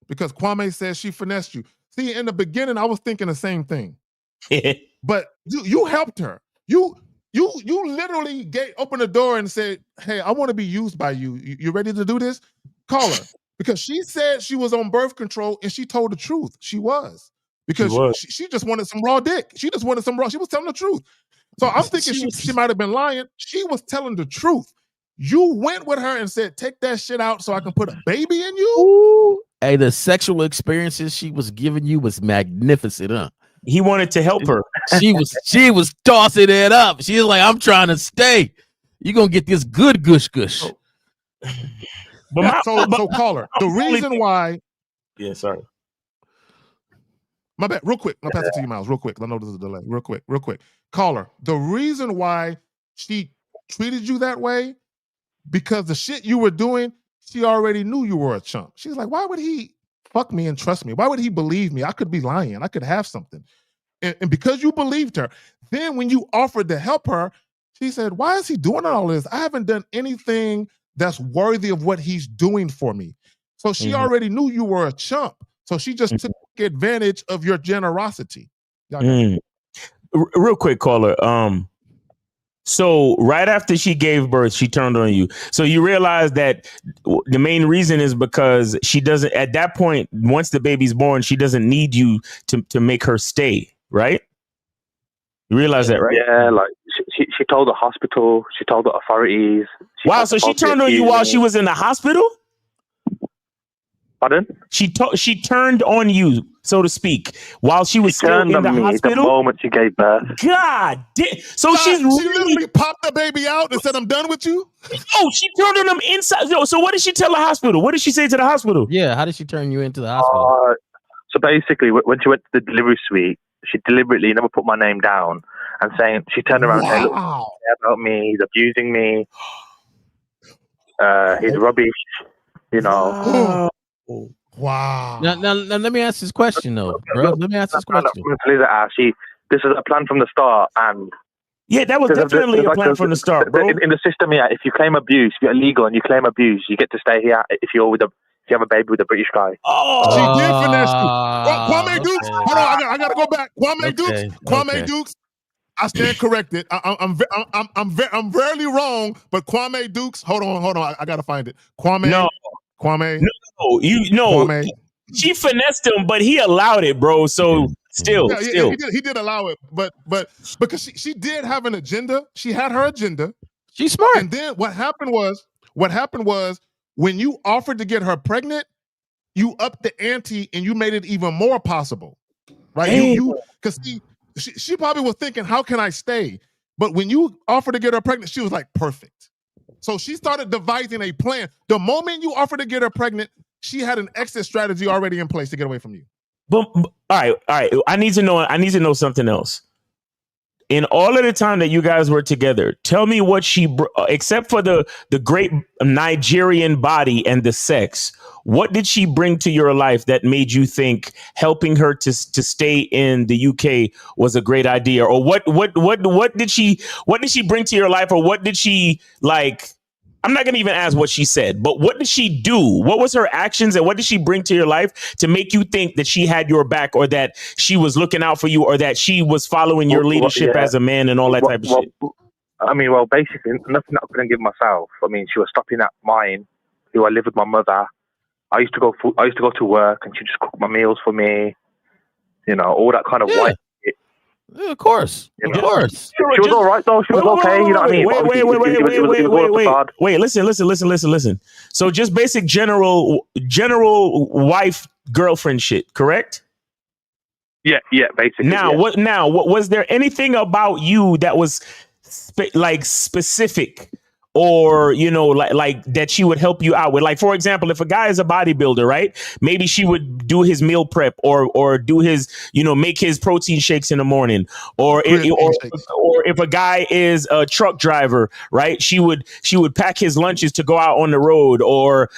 because Kwame says she finessed you. See, in the beginning, I was thinking the same thing. But you helped her. You literally opened the door and said, "Hey, I want to be used by you. You ready to do this?" Call her because she said she was on birth control and she told the truth. She was because she just wanted some raw dick. She just wanted some raw. She was telling the truth. So I'm thinking she might have been lying. She was telling the truth. You went with her and said, "Take that shit out so I can put a baby in you." Ooh. Hey, the sexual experiences she was giving you was magnificent, huh? He wanted to help her. She was tossing it up. She was like, "I'm trying to stay. You're gonna get this good gush gush." But so caller, the reason why. Yeah, sorry. My bad. Real quick. I'll pass it to you, Miles. Real quick. I know there's a delay. Real quick. Caller, the reason why she treated you that way, because the shit you were doing, she already knew you were a chump. She's like, why would he fuck me and trust me? Why would he believe me? I could be lying. I could have something. And because you believed her, then when you offered to help her, she said, why is he doing all this? I haven't done anything that's worthy of what he's doing for me. So she already knew you were a chump. So she just took advantage of your generosity. Real quick, caller. So right after she gave birth, she turned on you. So you realize that the main reason is because she doesn't, at that point, once the baby's born, she doesn't need you to make her stay, right? You realize that, right? Yeah, like she told the hospital, she told the authorities. Wow, so she turned on you while she was in the hospital? Pardon? She turned on you, so to speak, while she was still in the hospital? The moment she gave birth. God damn. So she literally popped the baby out and said, "I'm done with you." Oh, she turned on them inside. So what did she tell the hospital? What did she say to the hospital? Yeah, how did she turn you into the hospital? So basically, when she went to the delivery suite, she deliberately never put my name down and saying, she turned around and said, "Look, about me, he's abusing me, he's rubbish, you know." Wow. Now let me ask this question though, bro. Let me ask this question. This is a plan from the start, and yeah, that was definitely a plan from the start, bro. In the system, yeah, if you claim abuse, if you're illegal and you claim abuse, you get to stay here if you have a baby with a British guy. Oh, she did finesse you. Kwame Dukes. Hold on, I gotta go back. Kwame Dukes. I stand corrected. I'm rarely wrong, but Kwame Dukes. Hold on. I gotta find it. Kwame. Kwame. She finessed him, but he allowed it, bro. So still, he did allow it, but because she did have an agenda. She had her agenda. She's smart. And then what happened was when you offered to get her pregnant, you upped the ante and you made it even more possible, right? Because she probably was thinking, how can I stay? But when you offered to get her pregnant, she was like, perfect. So she started devising a plan. The moment you offered to get her pregnant, she had an exit strategy already in place to get away from you. But all right. I need to know something else. In all of the time that you guys were together, tell me what except for the great Nigerian body and the sex, what did she bring to your life that made you think helping her to stay in the UK was a great idea? Or what did she bring to your life? Or what did she like? I'm not going to even ask what she said, but what did she do? What was her actions and what did she bring to your life to make you think that she had your back or that she was looking out for you or that she was following your leadership as a man and all that type of shit? I mean, basically, nothing that I couldn't give myself. I mean, she was stopping at mine, who I live with my mother. I used to go to work and she just cook my meals for me, you know, all that kind of white shit. Yeah, of course. You Of know? course. She was all right though. She was okay. You know what I mean? Wait. Listen. So just basic general wife girlfriend shit, correct? Yeah, basically. Now, what was there anything about you that was specific, or like that she would help you out with? Like, for example, if a guy is a bodybuilder, right? Maybe she would do his meal prep, or do his, make his protein shakes in the morning, or if a guy is a truck driver, right? She would pack his lunches to go out on the road, or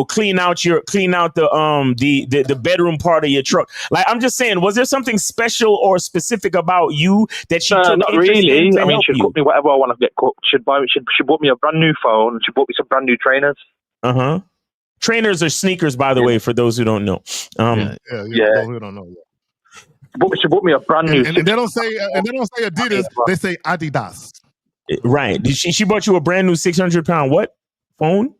clean out the bedroom part of your truck. Like, I'm just saying, was there something special or specific about you that she took not interest really. in to I mean, help she'd you? cook me whatever I want to get cooked. She bought me a brand new phone. She bought me some brand new trainers. Trainers are sneakers, by the way, for those who don't know. Yeah. Those who don't know. She bought me a brand new. And they don't say Adidas. They say Adidas. Right. She bought you a brand new 600-pound what phone?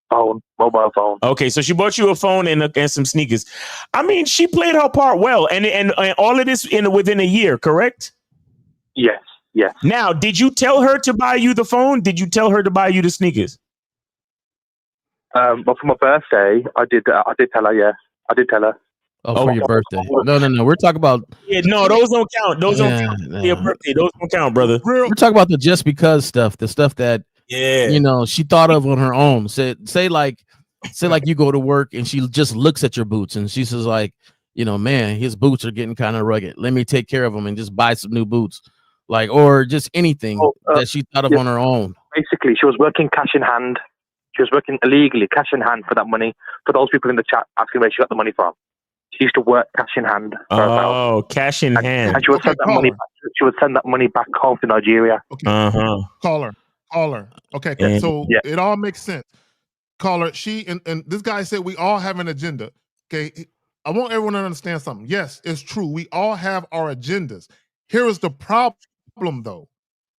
Mobile phone. Okay, so she bought you a phone and some sneakers. I mean, she played her part well, and all of this within a year, correct? Yes. Now, did you tell her to buy you the phone? Did you tell her to buy you the sneakers? But for my birthday, I did tell her. Yeah, I did tell her. Oh, for your birthday? No. We're talking about. Yeah, no, those don't count. Those don't count. For your birthday, those don't count, brother. We're talking about the just because stuff, the stuff that she thought of on her own. Say like you go to work and she just looks at your boots and she says like, man, his boots are getting kind of rugged. Let me take care of them and just buy some new boots, like, or just anything that she thought of on her own. Basically, she was working cash in hand. She was working illegally, cash in hand, for that money. For those people in the chat asking where she got the money from, she used to work cash in hand. Cash in hand. And she would send that money. She would send that money back home to Nigeria. Okay. Caller. Okay. It all makes sense. Caller. She and this guy said we all have an agenda. Okay. I want everyone to understand something. Yes, it's true. We all have our agendas. Here is the problem, though.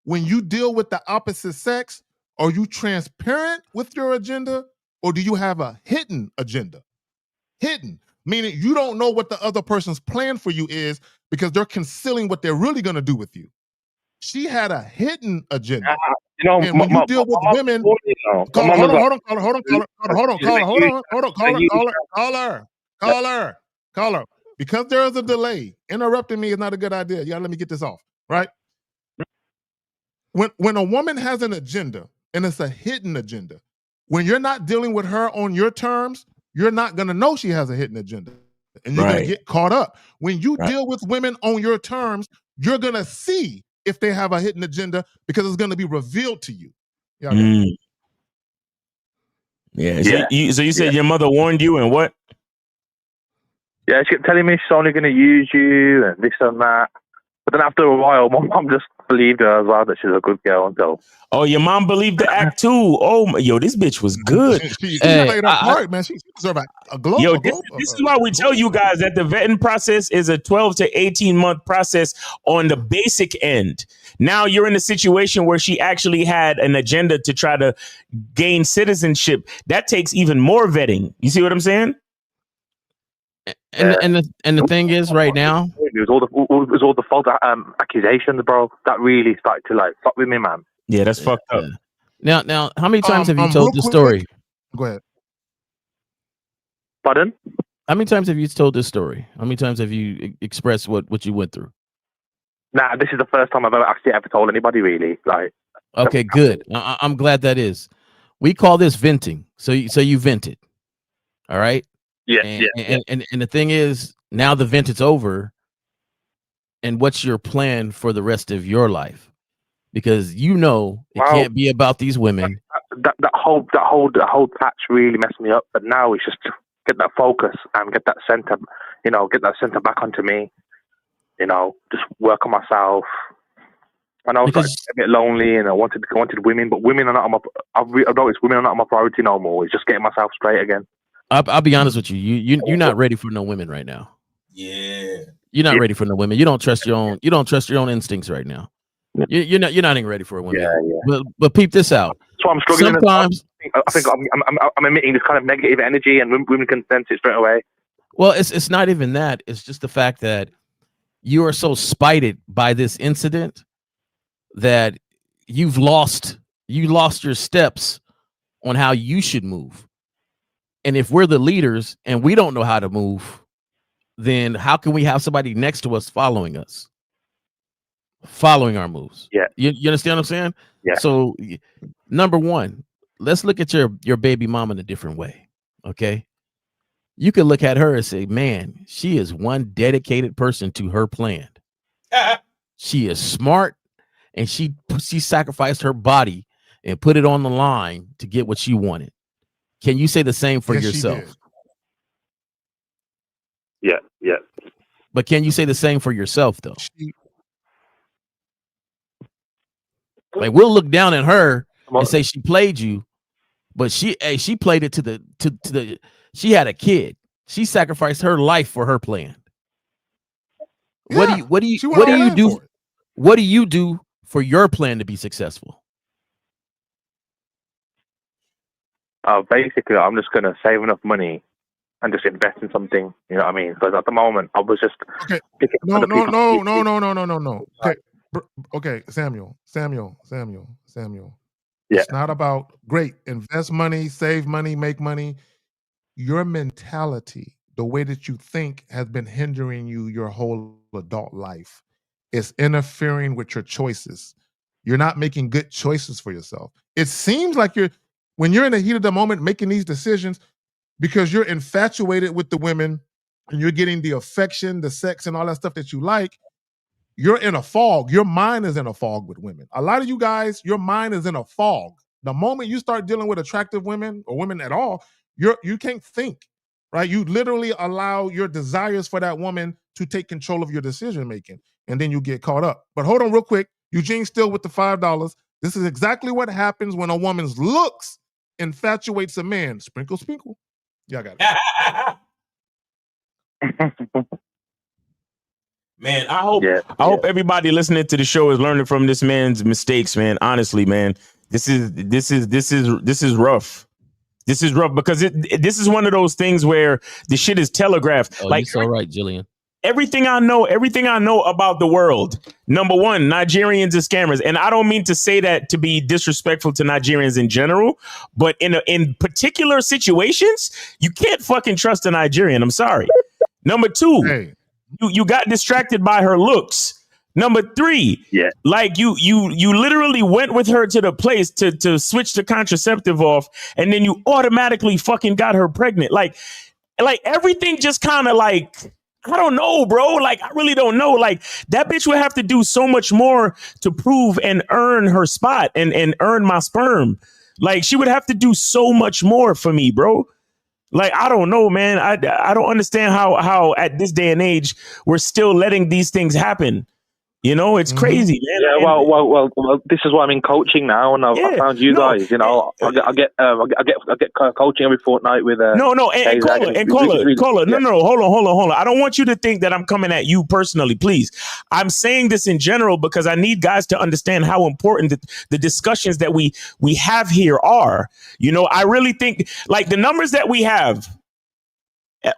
When you deal with the opposite sex, are you transparent with your agenda, or do you have a hidden agenda? Hidden, meaning you don't know what the other person's plan for you is because they're concealing what they're really going to do with you. She had a hidden agenda. And when you deal with women, caller. Because there is a delay, interrupting me is not a good idea. You gotta let me get this off, right? When a woman has an agenda, and it's a hidden agenda, when you're not dealing with her on your terms, you're not gonna know she has a hidden agenda. And you're gonna get caught up. When you deal with women on your terms, you're gonna see if they have a hidden agenda because it's gonna be revealed to you. So you said your mother warned you, and what? Yeah, she kept telling me she's only going to use you and this and that. But then after a while, my mom just believed her as well, that she's a good girl. So. Oh, your mom believed the act too. Oh, this bitch was good. She played her part, man. She deserved a globe. This is why we tell you guys that the vetting process is a 12 to 18-month process on the basic end. Now you're in a situation where she actually had an agenda to try to gain citizenship. That takes even more vetting. You see what I'm saying? And the thing is, right now, it was all the false accusations, bro. That really started to like fuck with me, man. Yeah, that's fucked up. Now, how many times have you told this story? Go ahead. Pardon? How many times have you told this story? How many times have you expressed what you went through? Nah, this is the first time I've ever told anybody, really. Like, okay, good. I'm glad that is. We call this venting. So you vented. All right. Yeah, and the thing is, now the vent is over. And what's your plan for the rest of your life? Because it can't be about these women. That whole patch really messed me up. But now it's just to get that focus and get that center, back onto me. Just work on myself. And I was like a bit lonely, and I wanted women, but women are not on my. I've noticed women are not on my priority no more. It's just getting myself straight again. I'll be honest with you. You're not ready for no women right now. Yeah, you're not ready for no women. You don't trust your own. You don't trust your own instincts right now. You're not even ready for a woman. Yeah. But peep this out. So I'm struggling. Sometimes I think I'm emitting this kind of negative energy, and women can sense it straight away. Well, it's not even that. It's just the fact that you are so spited by this incident that you lost your steps on how you should move. And if we're the leaders and we don't know how to move, then how can we have somebody next to us following our moves? Yeah. You understand what I'm saying? Yeah. So number one, let's look at your baby mama in a different way. Okay. You can look at her and say, man, she is one dedicated person to her plan. She is smart, and she sacrificed her body and put it on the line to get what she wanted. Can you say the same for yourself? Yeah. But can you say the same for yourself, though? Like, we'll look down at her and say she played you, but she played it to the she had a kid. She sacrificed her life for her plan. Yeah, what do you do? What do you do for your plan to be successful? Basically, I'm just gonna save enough money and just invest in something. You know what I mean? Because at the moment, I was just No. Okay, Samuel. Yeah. It's not about great. Invest money, save money, make money. Your mentality, the way that you think, has been hindering you your whole adult life. It's interfering with your choices. You're not making good choices for yourself. It seems like when you're in the heat of the moment making these decisions, because you're infatuated with the women and you're getting the affection, the sex, and all that stuff that you like, you're in a fog. Your mind is in a fog with women. A lot of you guys, your mind is in a fog. The moment you start dealing with attractive women or women at all, you can't think, right? You literally allow your desires for that woman to take control of your decision making, and then you get caught up. But hold on real quick. Eugene's still with the $5. This is exactly what happens when a woman's looks infatuates a man. Sprinkle, sprinkle. Yeah, I got it. Man, I hope everybody listening to the show is learning from this man's mistakes, man. Honestly, man, this is rough. This is rough because this is one of those things where the shit is telegraphed. Oh, like, you're so right, Jillian. Everything I know about the world. Number one, Nigerians are scammers, and I don't mean to say that to be disrespectful to Nigerians in general, but in particular situations, you can't fucking trust a Nigerian. I'm sorry. Number two, you got distracted by her looks. Number three, like you literally went with her to the place to switch the contraceptive off, and then you automatically fucking got her pregnant. Like everything just kind of like, I don't know, bro. Like, I really don't know. Like, that bitch would have to do so much more to prove and earn her spot and earn my sperm. Like, she would have to do so much more for me, bro. Like, I don't know, man. I don't understand how at this day and age we're still letting these things happen. You know, it's crazy, man. Yeah, well, this is why I'm in coaching now, and I found you guys. You know, I get coaching every fortnight with and caller. No, hold on. I don't want you to think that I'm coming at you personally, please. I'm saying this in general because I need guys to understand how important the discussions that we have here are. You know, I really think like the numbers that we have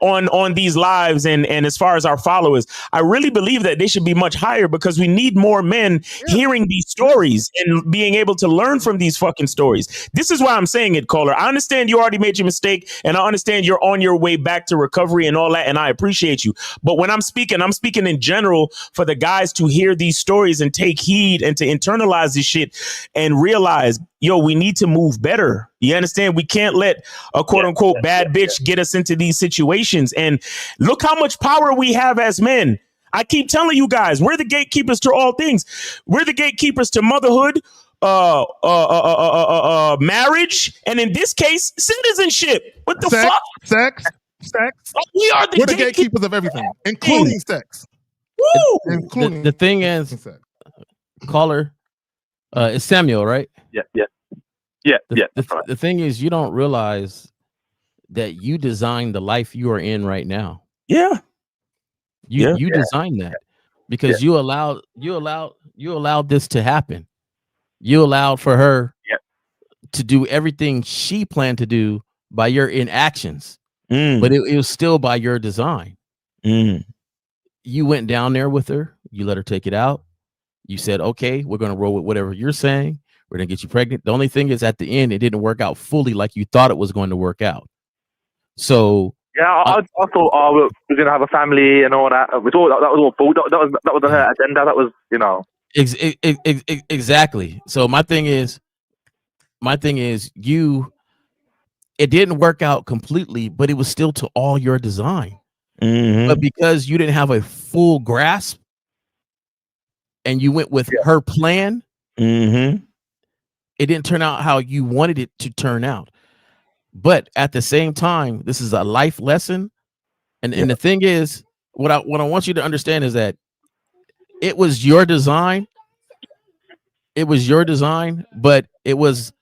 on these lives and as far as our followers, I really believe that they should be much higher because we need more men hearing these stories and being able to learn from these fucking stories. This is why I'm saying it, caller. I understand you already made your mistake, and I understand you're on your way back to recovery and all that, and I appreciate you. But when I'm speaking in general for the guys to hear these stories and take heed and to internalize this shit and realize, yo, we need to move better. You understand? We can't let a quote unquote bad bitch get us into these situations. And look how much power we have as men. I keep telling you guys, we're the gatekeepers to all things. We're the gatekeepers to motherhood, marriage, and in this case, citizenship. What the fuck? Sex. Like, we're the gatekeepers of everything, including sex. Woo! Including the thing is, caller, it's Samuel, right? Yeah. The thing is, you don't realize that you designed the life you are in right now. Yeah. You designed that because you allowed this to happen. You allowed for her to do everything she planned to do by your inactions, but it was still by your design. you went down there with her. You let her take it out. You said, okay, we're going to roll with whatever you're saying. We're going to get you pregnant. The only thing is at the end, it didn't work out fully like you thought it was going to work out. So yeah, I thought, we're going to have a family and all that. That was all bull. That was her agenda. That was, you know. Exactly. So my thing is, it didn't work out completely, but it was still to all your design. But because you didn't have a full grasp and you went with her plan, it didn't turn out how you wanted it to turn out. But at the same time, this is a life lesson. And the thing is, what I want you to understand is that it was your design. It was your design, but it was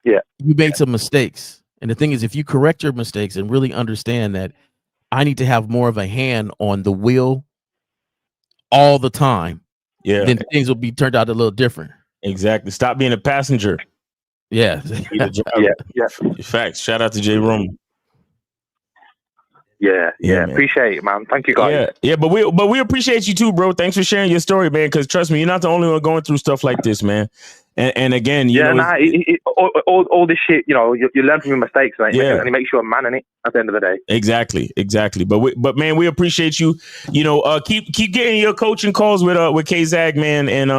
you made some mistakes. And the thing is, if you correct your mistakes and really understand that I need to have more of a hand on the wheel all the time, then things will be turned out a little different. Exactly. Stop being a passenger. Yeah. Facts. Shout out to Jay Roman. Yeah, appreciate it, man. Thank you, guys. Yeah, but we appreciate you too, bro. Thanks for sharing your story, man. Because trust me, you're not the only one going through stuff like this, man. And again, you know, all this shit, you know, you learn from your mistakes, right? And it makes you a man in it at the end of the day. Exactly. But man, we appreciate you. You know, keep getting your coaching calls with K-Zag, man. And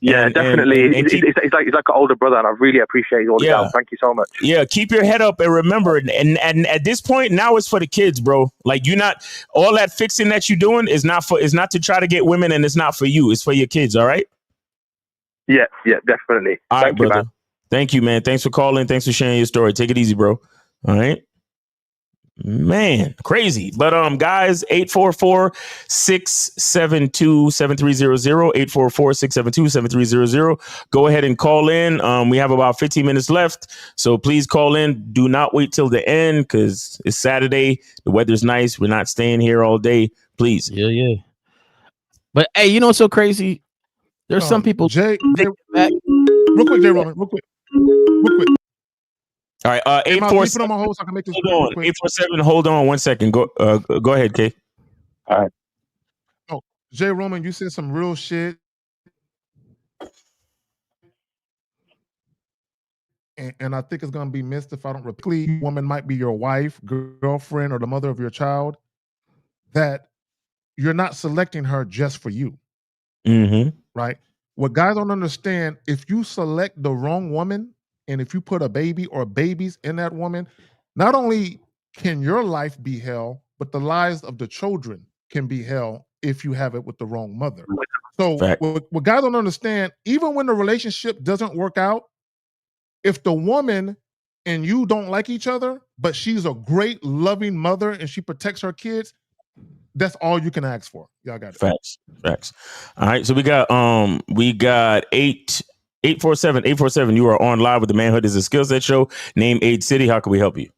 definitely. It's like an older brother, and I really appreciate all the help. Thank you so much. Yeah, keep your head up and remember, and at this point now it's for the kids, bro. Like you're not all that fixing that you're doing is not to try to get women, and it's not for you. It's for your kids. All right. Yeah, definitely. Thank you, brother. Man. Thank you, man. Thanks for calling. Thanks for sharing your story. Take it easy, bro. All right. Man, crazy. But guys, 844-672-7300, 844-672-7300. Go ahead and call in. We have about 15 minutes left. So please call in. Do not wait till the end because it's Saturday. The weather's nice. We're not staying here all day. Please. Yeah. But hey, you know what's so crazy? There's some people. Jay, real quick, Jay Roman, real quick. All right, 847. On my hold so I can make this hold on, 847. Hold on 1 second. Go ahead, Kay. All right. Oh, Jay Roman, you said some real shit, and I think it's gonna be missed if I don't repeat. Woman might be your wife, girlfriend, or the mother of your child. That you're not selecting her just for you. Right? What guys don't understand, if you select the wrong woman and if you put a baby or babies in that woman, not only can your life be hell, but the lives of the children can be hell if you have it with the wrong mother. So what guys don't understand, even when the relationship doesn't work out, if the woman and you don't like each other, but she's a great loving mother and she protects her kids, that's all you can ask for. Y'all got it. Facts. All right. So we got 847. You are on live with the Manhood is a Skill Set Show. Name, age, city. How can we help you?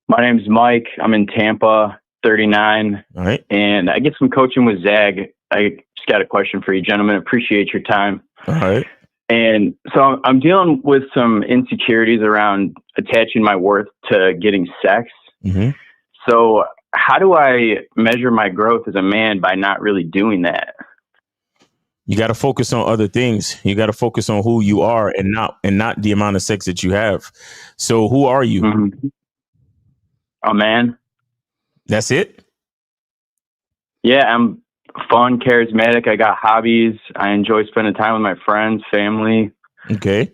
My name's Mike. I'm in Tampa, 39. All right. And I get some coaching with Zag. I just got a question for you, gentlemen. Appreciate your time. All right. And so I'm dealing with some insecurities around attaching my worth to getting sex. So how do I measure my growth as a man by not really doing that? You got to focus on other things. You got to focus on who you are and not the amount of sex that you have. So who are you? A man. That's it? Yeah, I'm fun, charismatic. I got hobbies. I enjoy spending time with my friends, family. Okay.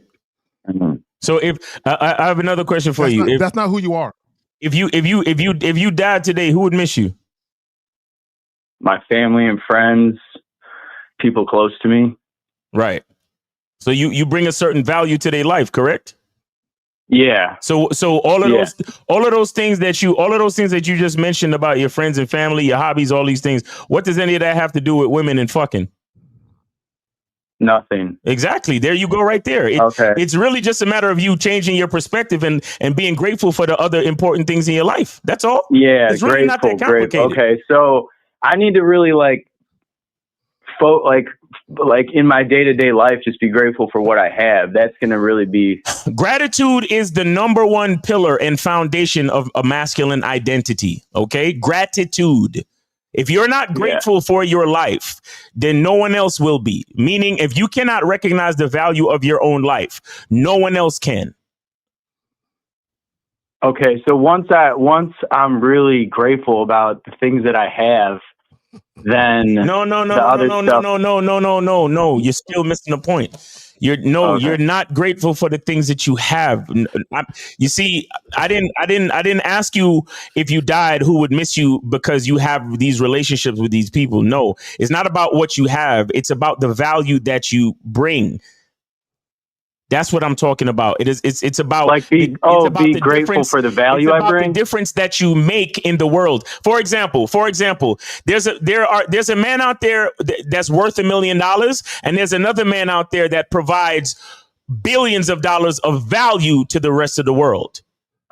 So if I have another question for you. That's not who you are. If you died today, who would miss you? My family and friends, people close to me. Right. So you bring a certain value to their life, correct? Yeah. So all of those things that you just mentioned about your friends and family, your hobbies, all these things, what does any of that have to do with women and fucking? Nothing. Exactly. There you go right there. It's really just a matter of you changing your perspective and being grateful for the other important things in your life. That's all. Yeah. It's really not that complicated. Okay. So I need to really like in my day-to-day life, just be grateful for what I have. That's going to really be. Gratitude is the number one pillar and foundation of a masculine identity. Okay. Gratitude. If you're not grateful for your life, then no one else will be. Meaning, if you cannot recognize the value of your own life, no one else can. Okay, so once I'm really grateful about the things that I have, then no. You're still missing the point. You're not grateful for the things that you have. You see, I didn't ask you if you died, who would miss you because you have these relationships with these people. No, it's not about what you have. It's about the value that you bring. That's what I'm talking about. It's about like be grateful for the value I bring. The difference that you make in the world. For example, there's a man out there that's worth $1 million, and there's another man out there that provides billions of dollars of value to the rest of the world.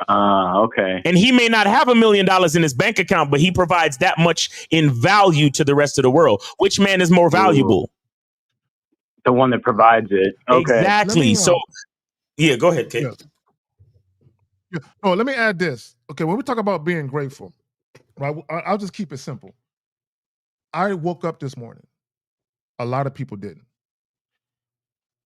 Okay. And he may not have $1 million in his bank account, but he provides that much in value to the rest of the world. Which man is more valuable? The one that provides it. Okay. Exactly. So, go ahead, Kate. Yeah. Oh, let me add this. Okay, when we talk about being grateful, right? I'll just keep it simple. I woke up this morning. A lot of people didn't.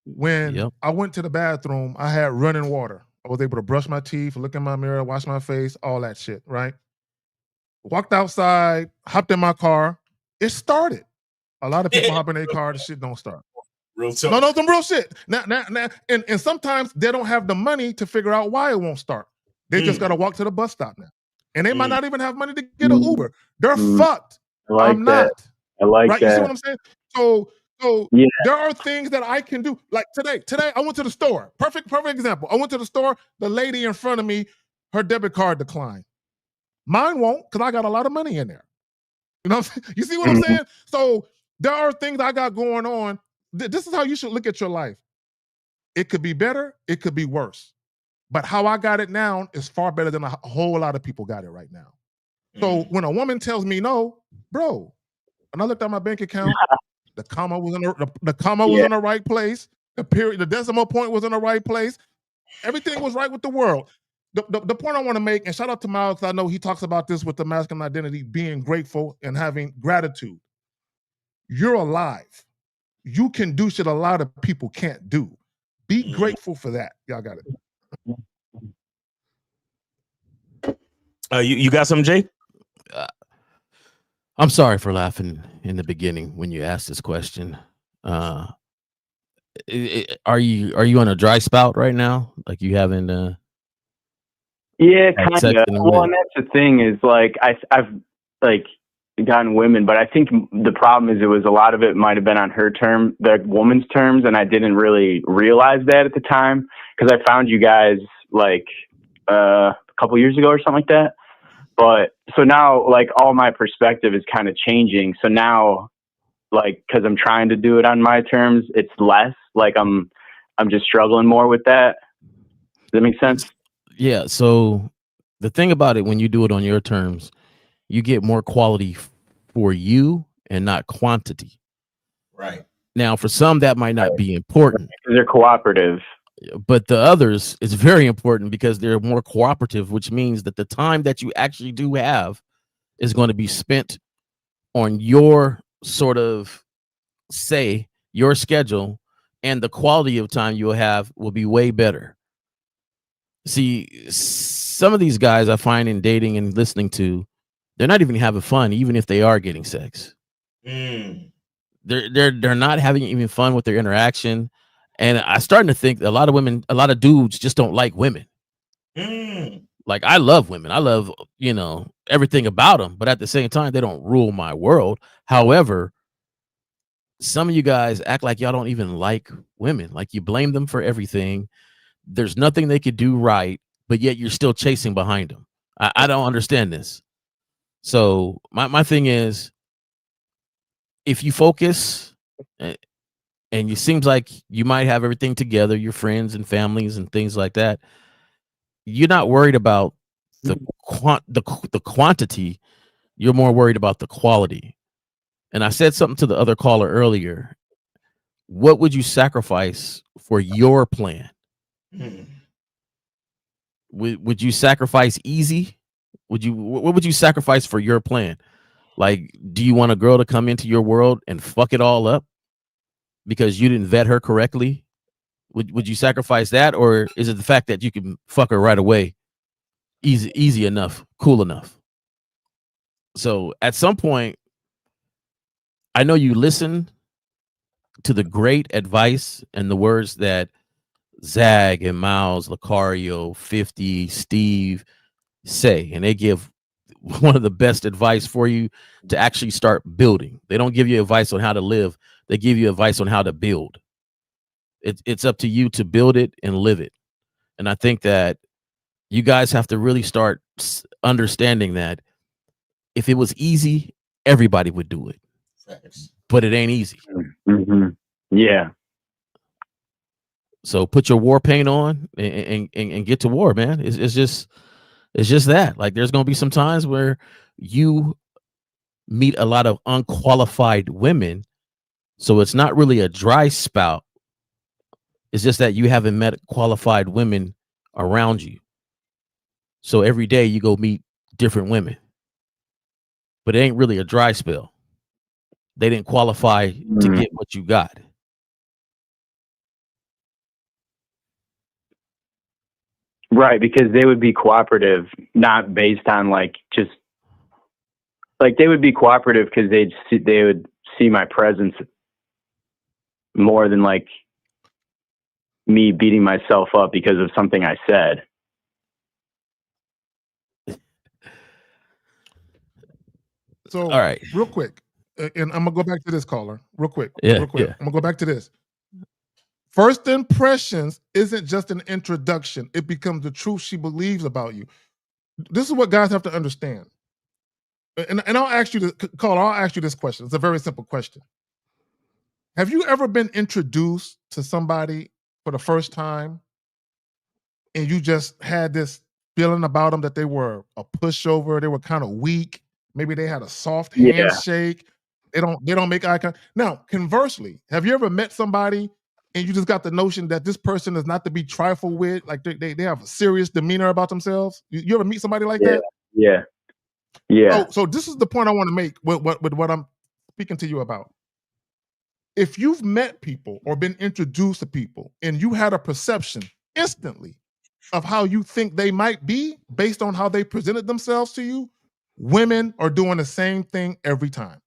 When I went to the bathroom, I had running water. I was able to brush my teeth, look in my mirror, wash my face, all that shit, right? Walked outside, hopped in my car. It started. A lot of people hop in their car, the shit don't start. Real talk. No, some real shit. Now, and sometimes they don't have the money to figure out why it won't start. They just got to walk to the bus stop now. And they might not even have money to get an Uber. They're fucked. I'm not. I like that. You see what I'm saying? So there are things that I can do. Like today I went to the store. Perfect example. I went to the store. The lady in front of me, her debit card declined. Mine won't, because I got a lot of money in there. You know what I'm saying? You see what I'm saying? So there are things I got going on. This is how you should look at your life. It could be better, it could be worse. But how I got it now is far better than a whole lot of people got it right now. So when a woman tells me no, bro, and I looked at my bank account, the comma was in the right place, the decimal point was in the right place, everything was right with the world. The point I want to make, and shout out to Miles, because I know he talks about this with the masculine identity, being grateful and having gratitude. You're alive. You can do shit a lot of people can't do. Be grateful for that. Y'all got it. You got something, Jay? I'm sorry for laughing in the beginning when you asked this question. Are you on a dry spout right now? Like you haven't? Yeah, kind of. Well, and that's the thing is like I've like gotten women, but I think the problem is a lot of it might have been on the woman's terms, and I didn't really realize that at the time because I found you guys like a couple years ago or something like that. But so now like all my perspective is kind of changing. So now like because I'm trying to do it on my terms, it's less like I'm just struggling more with that. Does that make sense? Yeah. So the thing about it, when you do it on your terms, you get more quality for you and not quantity. Right. Now, for some, that might not be important. Because they're cooperative. But the others, it's very important because they're more cooperative, which means that the time that you actually do have is going to be spent on your sort of, say, your schedule, and the quality of time you'll have will be way better. See, some of these guys I find in dating and listening to, they're not even having fun, even if they are getting sex. They're not having even fun with their interaction. And I'm starting to think a lot of dudes just don't like women. Like I love women. I love, everything about them. But at the same time, they don't rule my world. However, some of you guys act like y'all don't even like women. Like you blame them for everything. There's nothing they could do right, but yet you're still chasing behind them. I don't understand this. So my thing is, if you focus and it seems like you might have everything together, your friends and families and things like that, you're not worried about the quantity. You're more worried about the quality. And I said something to the other caller earlier. what would you sacrifice for your plan? Would you sacrifice easy? What would you sacrifice for your plan? Like, do you want a girl to come into your world and fuck it all up because you didn't vet her correctly? Would you sacrifice that, or is it the fact that you can fuck her right away, easy enough, cool enough? So at some point, I know you listen to the great advice and the words that Zag and Miles, Lucario, 50, Steve say, and they give one of the best advice for you to actually start building. They don't give you advice on how to live. They give you advice on how to build. It's up to you to build it and live it. And I think that you guys have to really start understanding that if it was easy, everybody would do it. But it ain't easy. Mm-hmm. Yeah. So put your war paint on and get to war, man. It's just that. Like, there's gonna be some times where you meet a lot of unqualified women. So it's not really a dry spout. It's just that you haven't met qualified women around you. So every day you go meet different women. But it ain't really a dry spell. They didn't qualify to get what you got. Right, because they would be cooperative, not based on like just like they would be cooperative because they would see my presence more than like me beating myself up because of something I said. So, all right, real quick, and I'm gonna go back to this caller, real quick. Yeah. I'm gonna go back to this. First impressions isn't just an introduction; it becomes the truth she believes about you. This is what guys have to understand. And I'll ask you I'll ask you this question. It's a very simple question. Have you ever been introduced to somebody for the first time and you just had this feeling about them that they were a pushover, they were kind of weak, maybe they had a soft handshake, they don't make eye contact. Now, conversely, have you ever met somebody and you just got the notion that this person is not to be trifled with, like they have a serious demeanor about themselves? You ever meet somebody like that? Yeah. So this is the point I want to make with what I'm speaking to you about. If you've met people or been introduced to people and you had a perception instantly of how you think they might be based on how they presented themselves to you, women are doing the same thing every time.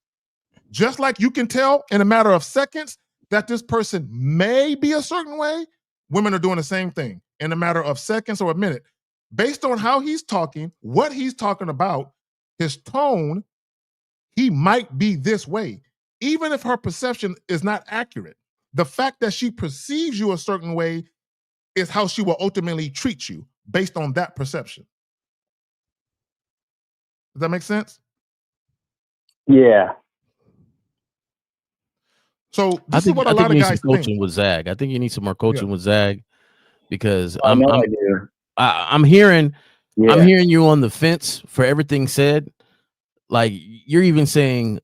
Just like you can tell in a matter of seconds that this person may be a certain way, women are doing the same thing in a matter of seconds or a minute. Based on how he's talking, what he's talking about, his tone, he might be this way. Even if her perception is not accurate, the fact that she perceives you a certain way is how she will ultimately treat you based on that perception. Does that make sense? Yeah. So this is what a lot of guys coaching think. with Zag. I think you need some more coaching with Zag because I'm hearing you on the fence for everything said. Like, you're even saying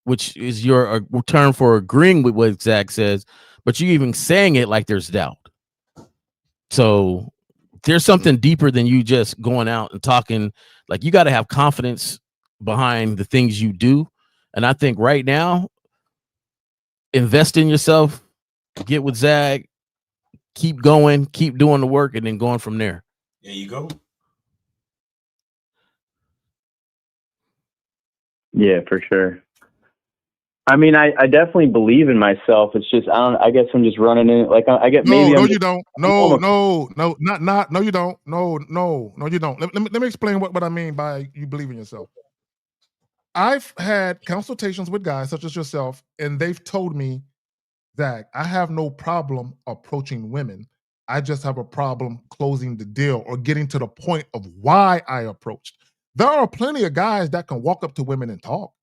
which is your term for agreeing with what Zach says, but you're even saying it like there's doubt. So there's something deeper than you just going out and talking. Like, you got to have confidence behind the things you do. And I think right now, invest in yourself, get with Zag, keep going, keep doing the work, and then going from there. There you go. Yeah, for sure. I mean, I definitely believe in myself. It's just I guess I'm just running in like I get maybe. No, you don't. No, you don't. No, you don't. Let me explain what I mean by you believe in yourself. I've had consultations with guys such as yourself, and they've told me, Zach, I have no problem approaching women. I just have a problem closing the deal or getting to the point of why I approached. There are plenty of guys that can walk up to women and talk,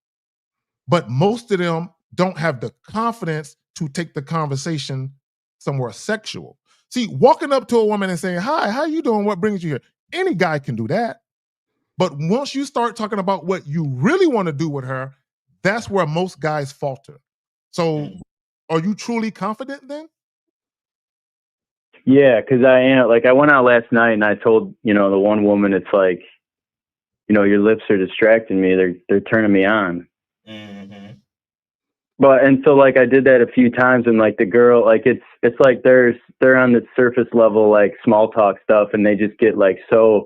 but most of them don't have the confidence to take the conversation somewhere sexual. See, walking up to a woman and saying, hi, how you doing? What brings you here? Any guy can do that. But once you start talking about what you really want to do with her, that's where most guys falter. So Are you truly confident then? Yeah, because I am. Like, I went out last night and I told, the one woman, it's like, your lips are distracting me. They're turning me on. Mm-hmm. But, and so like I did that a few times, and like the girl, like it's like they're on the surface level, like small talk stuff, and they just get like so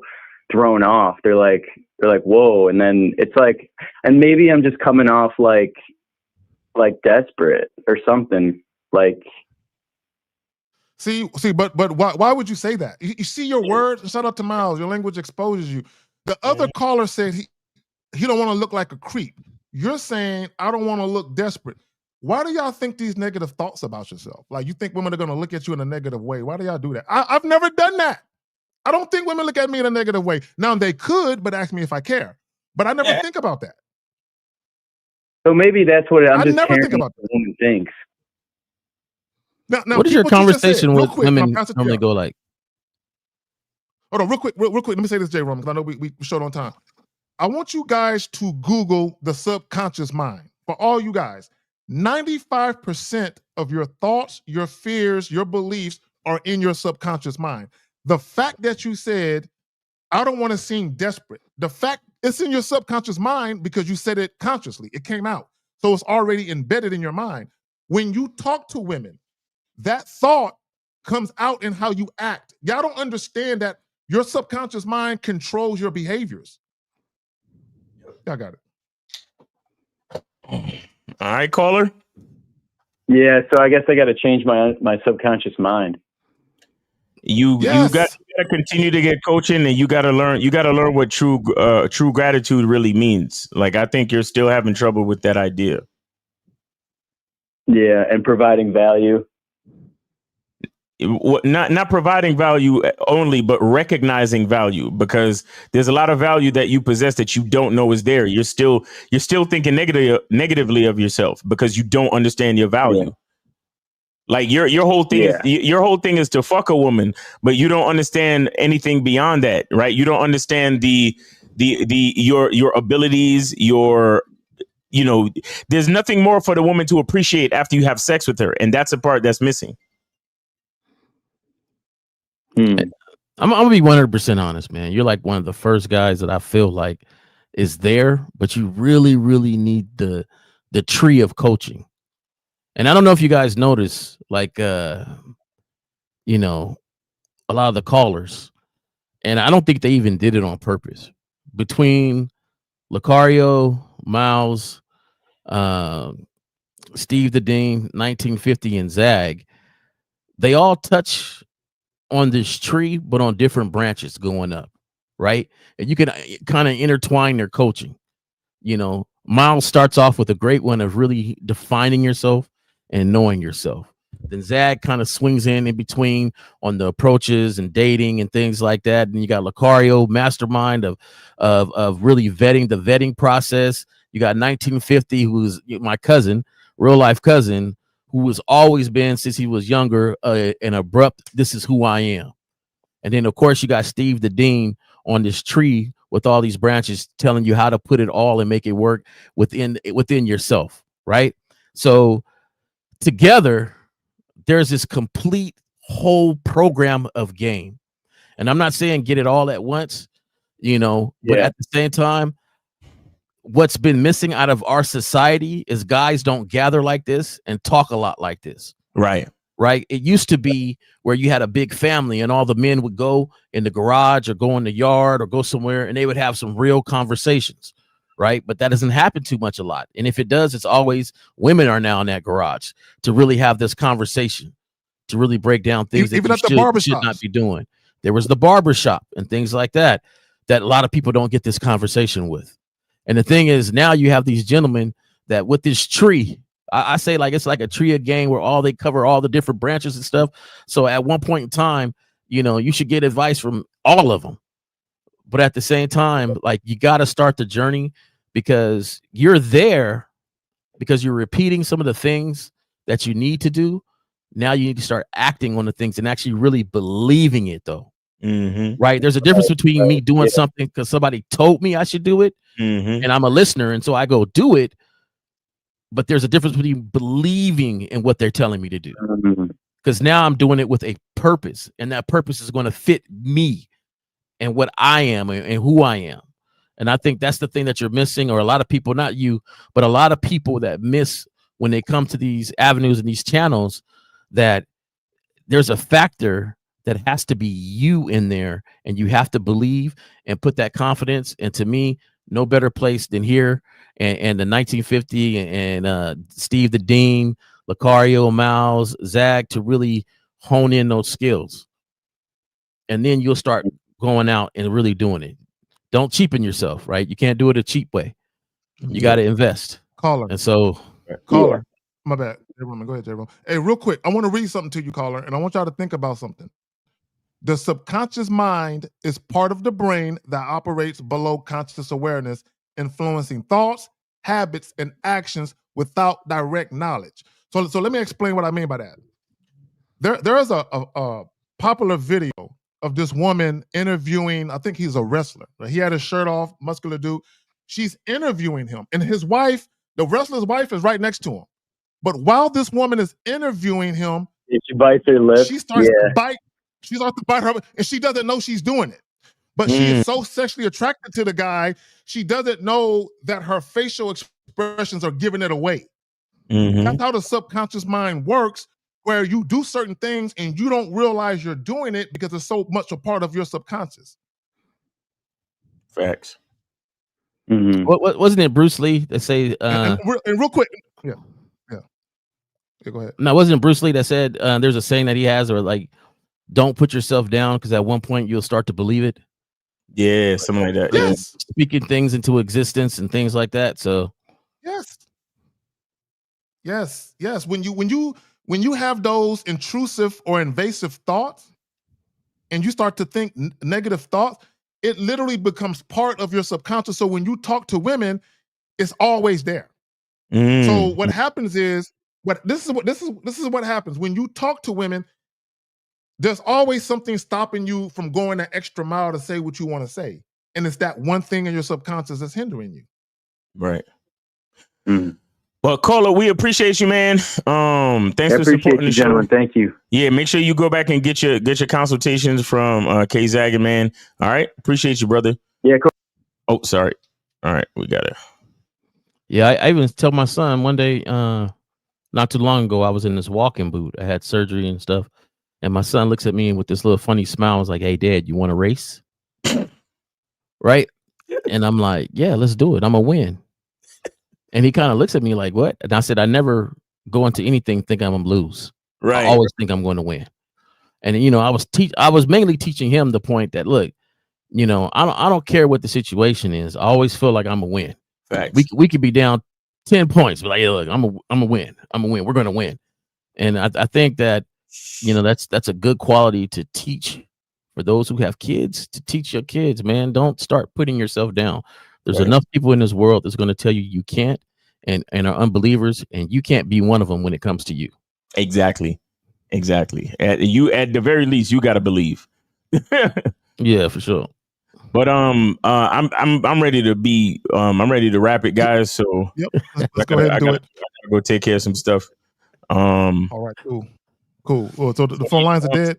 thrown off. They're like, whoa. And then it's like, and maybe I'm just coming off like desperate or something. Like, See, but why would you say that? You see your words. Shout out to Miles. Your language exposes you. The other caller said he don't want to look like a creep. You're saying I don't want to look desperate. Why do y'all think these negative thoughts about yourself? Like, you think women are going to look at you in a negative way? Why do y'all do that? I've never done that. I don't think women look at me in a negative way. Now they could, but ask me if I care. But I never think about that. So maybe that's what I'm I just never caring think about what the woman thinks. Now, what is your conversation with women pass it to normally y'all. go like? Hold on, real quick. Let me say this, Jay Roman, because I know we short on time. I want you guys to Google the subconscious mind. For all you guys, 95% of your thoughts, your fears, your beliefs are in your subconscious mind. The fact that you said, I don't want to seem desperate, the fact it's in your subconscious mind because you said it consciously. It came out. So it's already embedded in your mind. When you talk to women, that thought comes out in how you act. Y'all don't understand that your subconscious mind controls your behaviors. Y'all got it. All right, caller. Yeah, so I guess I got to change my subconscious mind. You got to continue to get coaching, and you got to learn what true gratitude really means. Like, I think you're still having trouble with that idea. Yeah, and providing value. Not providing value only, but recognizing value, because there's a lot of value that you possess that you don't know is there. You're still thinking negatively of yourself because you don't understand your value. Yeah. Like your whole thing is to fuck a woman, but you don't understand anything beyond that, right? You don't understand your abilities, there's nothing more for the woman to appreciate after you have sex with her, and that's a part that's missing. I'm gonna be 100% honest, man. You're like one of the first guys that I feel like is there, but you really, really need the tree of coaching. And I don't know if you guys notice, like, a lot of the callers, and I don't think they even did it on purpose. Between Lucario, Miles, Steve the Dean, 1950, and Zag, they all touch on this tree, but on different branches going up, right? And you can kind of intertwine their coaching. Miles starts off with a great one of really defining yourself and knowing yourself. Then Zag kind of swings in between on the approaches and dating and things like that. And you got Lucario, mastermind of really vetting the vetting process. You got 1950, who's my cousin, real life cousin, who has always been since he was younger, an abrupt, this is who I am. And then, of course, you got Steve the Dean on this tree with all these branches telling you how to put it all and make it work within yourself, right? So together, there's this complete whole program of game. And I'm not saying get it all at once, but at the same time, what's been missing out of our society is guys don't gather like this and talk a lot like this. Right. It used to be where you had a big family and all the men would go in the garage or go in the yard or go somewhere and they would have some real conversations. Right. But that doesn't happen too much a lot. And if it does, it's always women are now in that garage to really have this conversation, to really break down things even that you should not be doing. There was the barbershop and things like that a lot of people don't get this conversation with. And the thing is, now you have these gentlemen that with this tree, I say like it's like a tree of game where they cover all the different branches and stuff. So at one point in time, you should get advice from all of them. But at the same time, like you got to start the journey because you're there because you're repeating some of the things that you need to do. Now you need to start acting on the things and actually really believing it, though. Mm-hmm. Right. There's a difference between me doing something because somebody told me I should do it and I'm a listener. And so I go do it. but there's a difference between believing in what they're telling me to do. Because now I'm doing it with a purpose, and that purpose is going to fit me and what I am and who I am. And I think that's the thing that you're missing, or a lot of people, not you, but a lot of people that miss when they come to these avenues and these channels, that there's a factor that has to be you in there, and you have to believe and put that confidence. And to me, no better place than here and the 1950 and Steve the Dean, Lucario, Miles, Zag, to really hone in those skills. And then you'll start going out and really doing it. Don't cheapen yourself, right? You can't do it a cheap way. You got to invest. Caller. And so, caller, my bad. Jay Roman, go ahead, Jay Roman. Hey, real quick, I want to read something to you, caller, and I want y'all to think about something. The subconscious mind is part of the brain that operates below conscious awareness, influencing thoughts, habits, and actions without direct knowledge. So let me explain what I mean by that. There is a popular video of this woman interviewing, I think he's a wrestler. He had his shirt off, muscular dude. She's interviewing him, and his wife, the wrestler's wife, is right next to him. But while this woman is interviewing him, she bites her lip. She starts to bite. She starts to bite her, and she doesn't know she's doing it. But she is so sexually attracted to the guy, she doesn't know that her facial expressions are giving it away. That's how the subconscious mind works, where you do certain things and you don't realize you're doing it because it's so much a part of your subconscious. Facts. What wasn't it Bruce Lee that say? And real quick, yeah, go ahead. No, wasn't it Bruce Lee that said there's a saying that he has, or like, don't put yourself down because at one point you'll start to believe it. Yeah, something like that. Yes. Speaking things into existence and things like that. So yes. When you have those intrusive or invasive thoughts, and you start to think negative thoughts, it literally becomes part of your subconscious. So when you talk to women, it's always there. So what happens is, this is what happens when you talk to women. There's always something stopping you from going an extra mile to say what you want to say, and it's that one thing in your subconscious that's hindering you. Right. Well, caller, we appreciate you, man. Thanks for supporting the show, gentlemen. Thank you. Yeah, make sure you go back and get your consultations from K Zaggin, man. All right, appreciate you, brother. Yeah, cool. Oh, sorry. All right, we got it. Yeah, I even tell my son one day, not too long ago, I was in this walking boot. I had surgery and stuff, and my son looks at me with this little funny smile. I was like, "Hey, Dad, you want to race?" Right? And I'm like, "Yeah, let's do it. I'm gonna win." And he kind of looks at me like, "What?" And I said, "I never go into anything thinking I'm gonna lose. Right. I always think I'm going to win." And I was mainly teaching him the point that, look, I don't care what the situation is. I always feel like I'm gonna win. Facts. We could be down 10 points, but like, hey, look, I'm a win. I'm gonna win. We're gonna win. And I think that that's a good quality to teach for those who have kids, to teach your kids, man. Don't start putting yourself down. There's enough people in this world that's going to tell you you can't and are unbelievers, and you can't be one of them when it comes to you. Exactly. At the very least, you got to believe. Yeah, for sure. But I'm ready to be I'm ready to wrap it, guys. So let's go ahead and do it. I gotta go take care of some stuff. All right, cool. Well, so the phone lines are dead.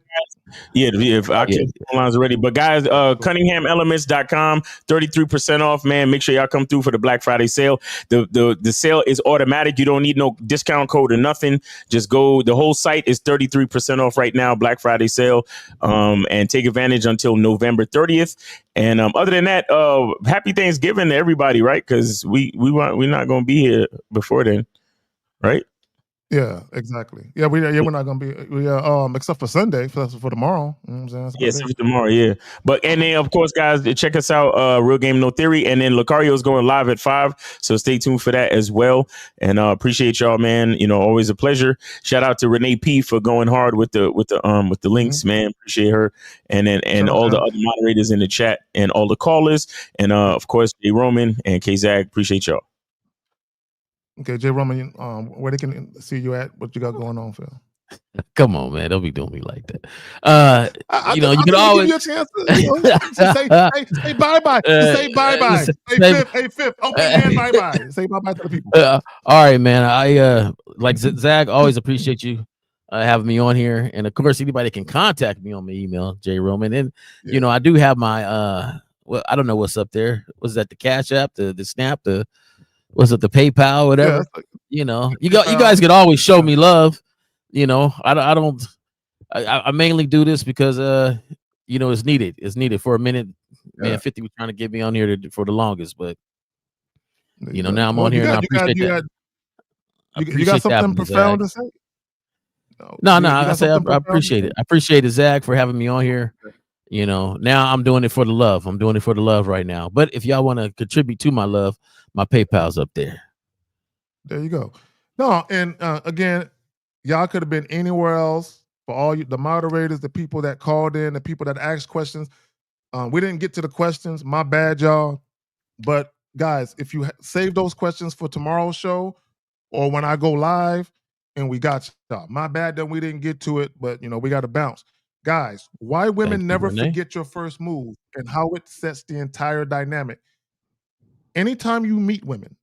Yeah, if I keep the phone lines are ready. But guys, CunninghamElements.com, 33% off, man. Make sure y'all come through for the Black Friday sale. The sale is automatic. You don't need no discount code or nothing. Just go. The whole site is 33% off right now, Black Friday sale. And take advantage until November 30th. And other than that, happy Thanksgiving to everybody, right? Because we're not gonna be here before then, right? Yeah, exactly. Yeah, we're not gonna be. Except for Sunday, for tomorrow. You know what I'm saying? Yes, for tomorrow. Yeah, and then of course, guys, check us out. Real Game No Theory, and then Lucario is going live at 5. So stay tuned for that as well. And appreciate y'all, man. Always a pleasure. Shout out to Renee P for going hard with the links, man. Appreciate her, and all the other moderators in the chat, and all the callers, and of course, Jay Roman and K Zag. Appreciate y'all. Okay, Jay Roman, where they can see you at? What you got going on, Phil? Come on, man. Don't be doing me like that. You know, you can always give you a chance to say bye-bye. Say bye-bye. Hey, Fifth, open hand bye-bye. Say bye-bye to the people. All right, man. I like Zach, always appreciate you having me on here. And of course, anybody can contact me on my email, J Roman. And you know, I do have my well, I don't know what's up there. Was that the Cash App, the Snap, was it the PayPal, whatever? You know, you guys could always show me love. You know, I mainly do this because you know, it's needed. It's needed for a minute. Man, 50 was trying to get me on here for the longest, but you know, now I'm on here and I appreciate that. You got something profound to say? No, I say I appreciate it. I appreciate it, Zach, for having me on here. You know, now I'm doing it for the love. I'm doing it for the love right now. But if y'all want to contribute to my love, my PayPal's up there. There you go. No, and again, y'all could have been anywhere else. For all you, the moderators, the people that called in, the people that asked questions. We didn't get to the questions. My bad, y'all. But guys, if you save those questions for tomorrow's show or when I go live, and we got y'all. My bad that we didn't get to it, but you know, we got to bounce. Guys, why women never forget your first move and how it sets the entire dynamic. Anytime you meet women,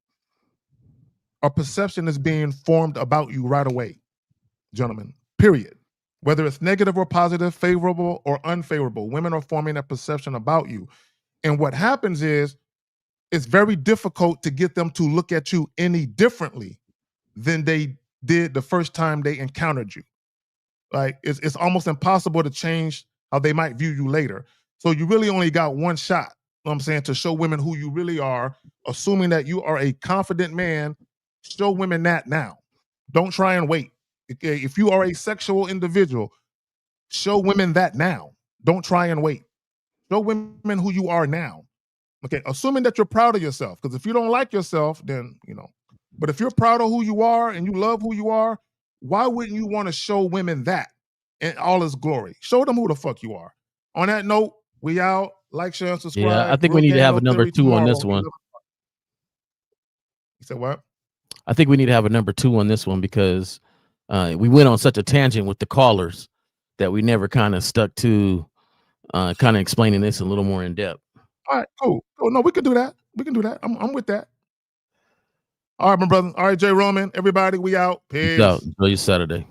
a perception is being formed about you right away, gentlemen, period. Whether it's negative or positive, favorable or unfavorable, women are forming a perception about you. And what happens is it's very difficult to get them to look at you any differently than they did the first time they encountered you. Like it's almost impossible to change how they might view you later. So you really only got one shot, you know what I'm saying, to show women who you really are, assuming that you are a confident man. Show women that now. Don't try and wait. Okay? If you are a sexual individual, show women that now. Don't try and wait. Show women who you are now. Okay, assuming that you're proud of yourself. Because if you don't like yourself, then, you know. But if you're proud of who you are and you love who you are, why wouldn't you want to show women that in all its glory? Show them who the fuck you are. On that note, we out. Like, share, and subscribe. Yeah, I think we need to have a number 2 on this one. You said what? I think we need to have a number 2 on this one because we went on such a tangent with the callers that we never kind of stuck to kind of explaining this a little more in depth. All right, cool. Oh, no, we can do that. We can do that. I'm with that. All right, my brother. All right, J Roman, everybody, we out. Peace. Enjoy your Saturday.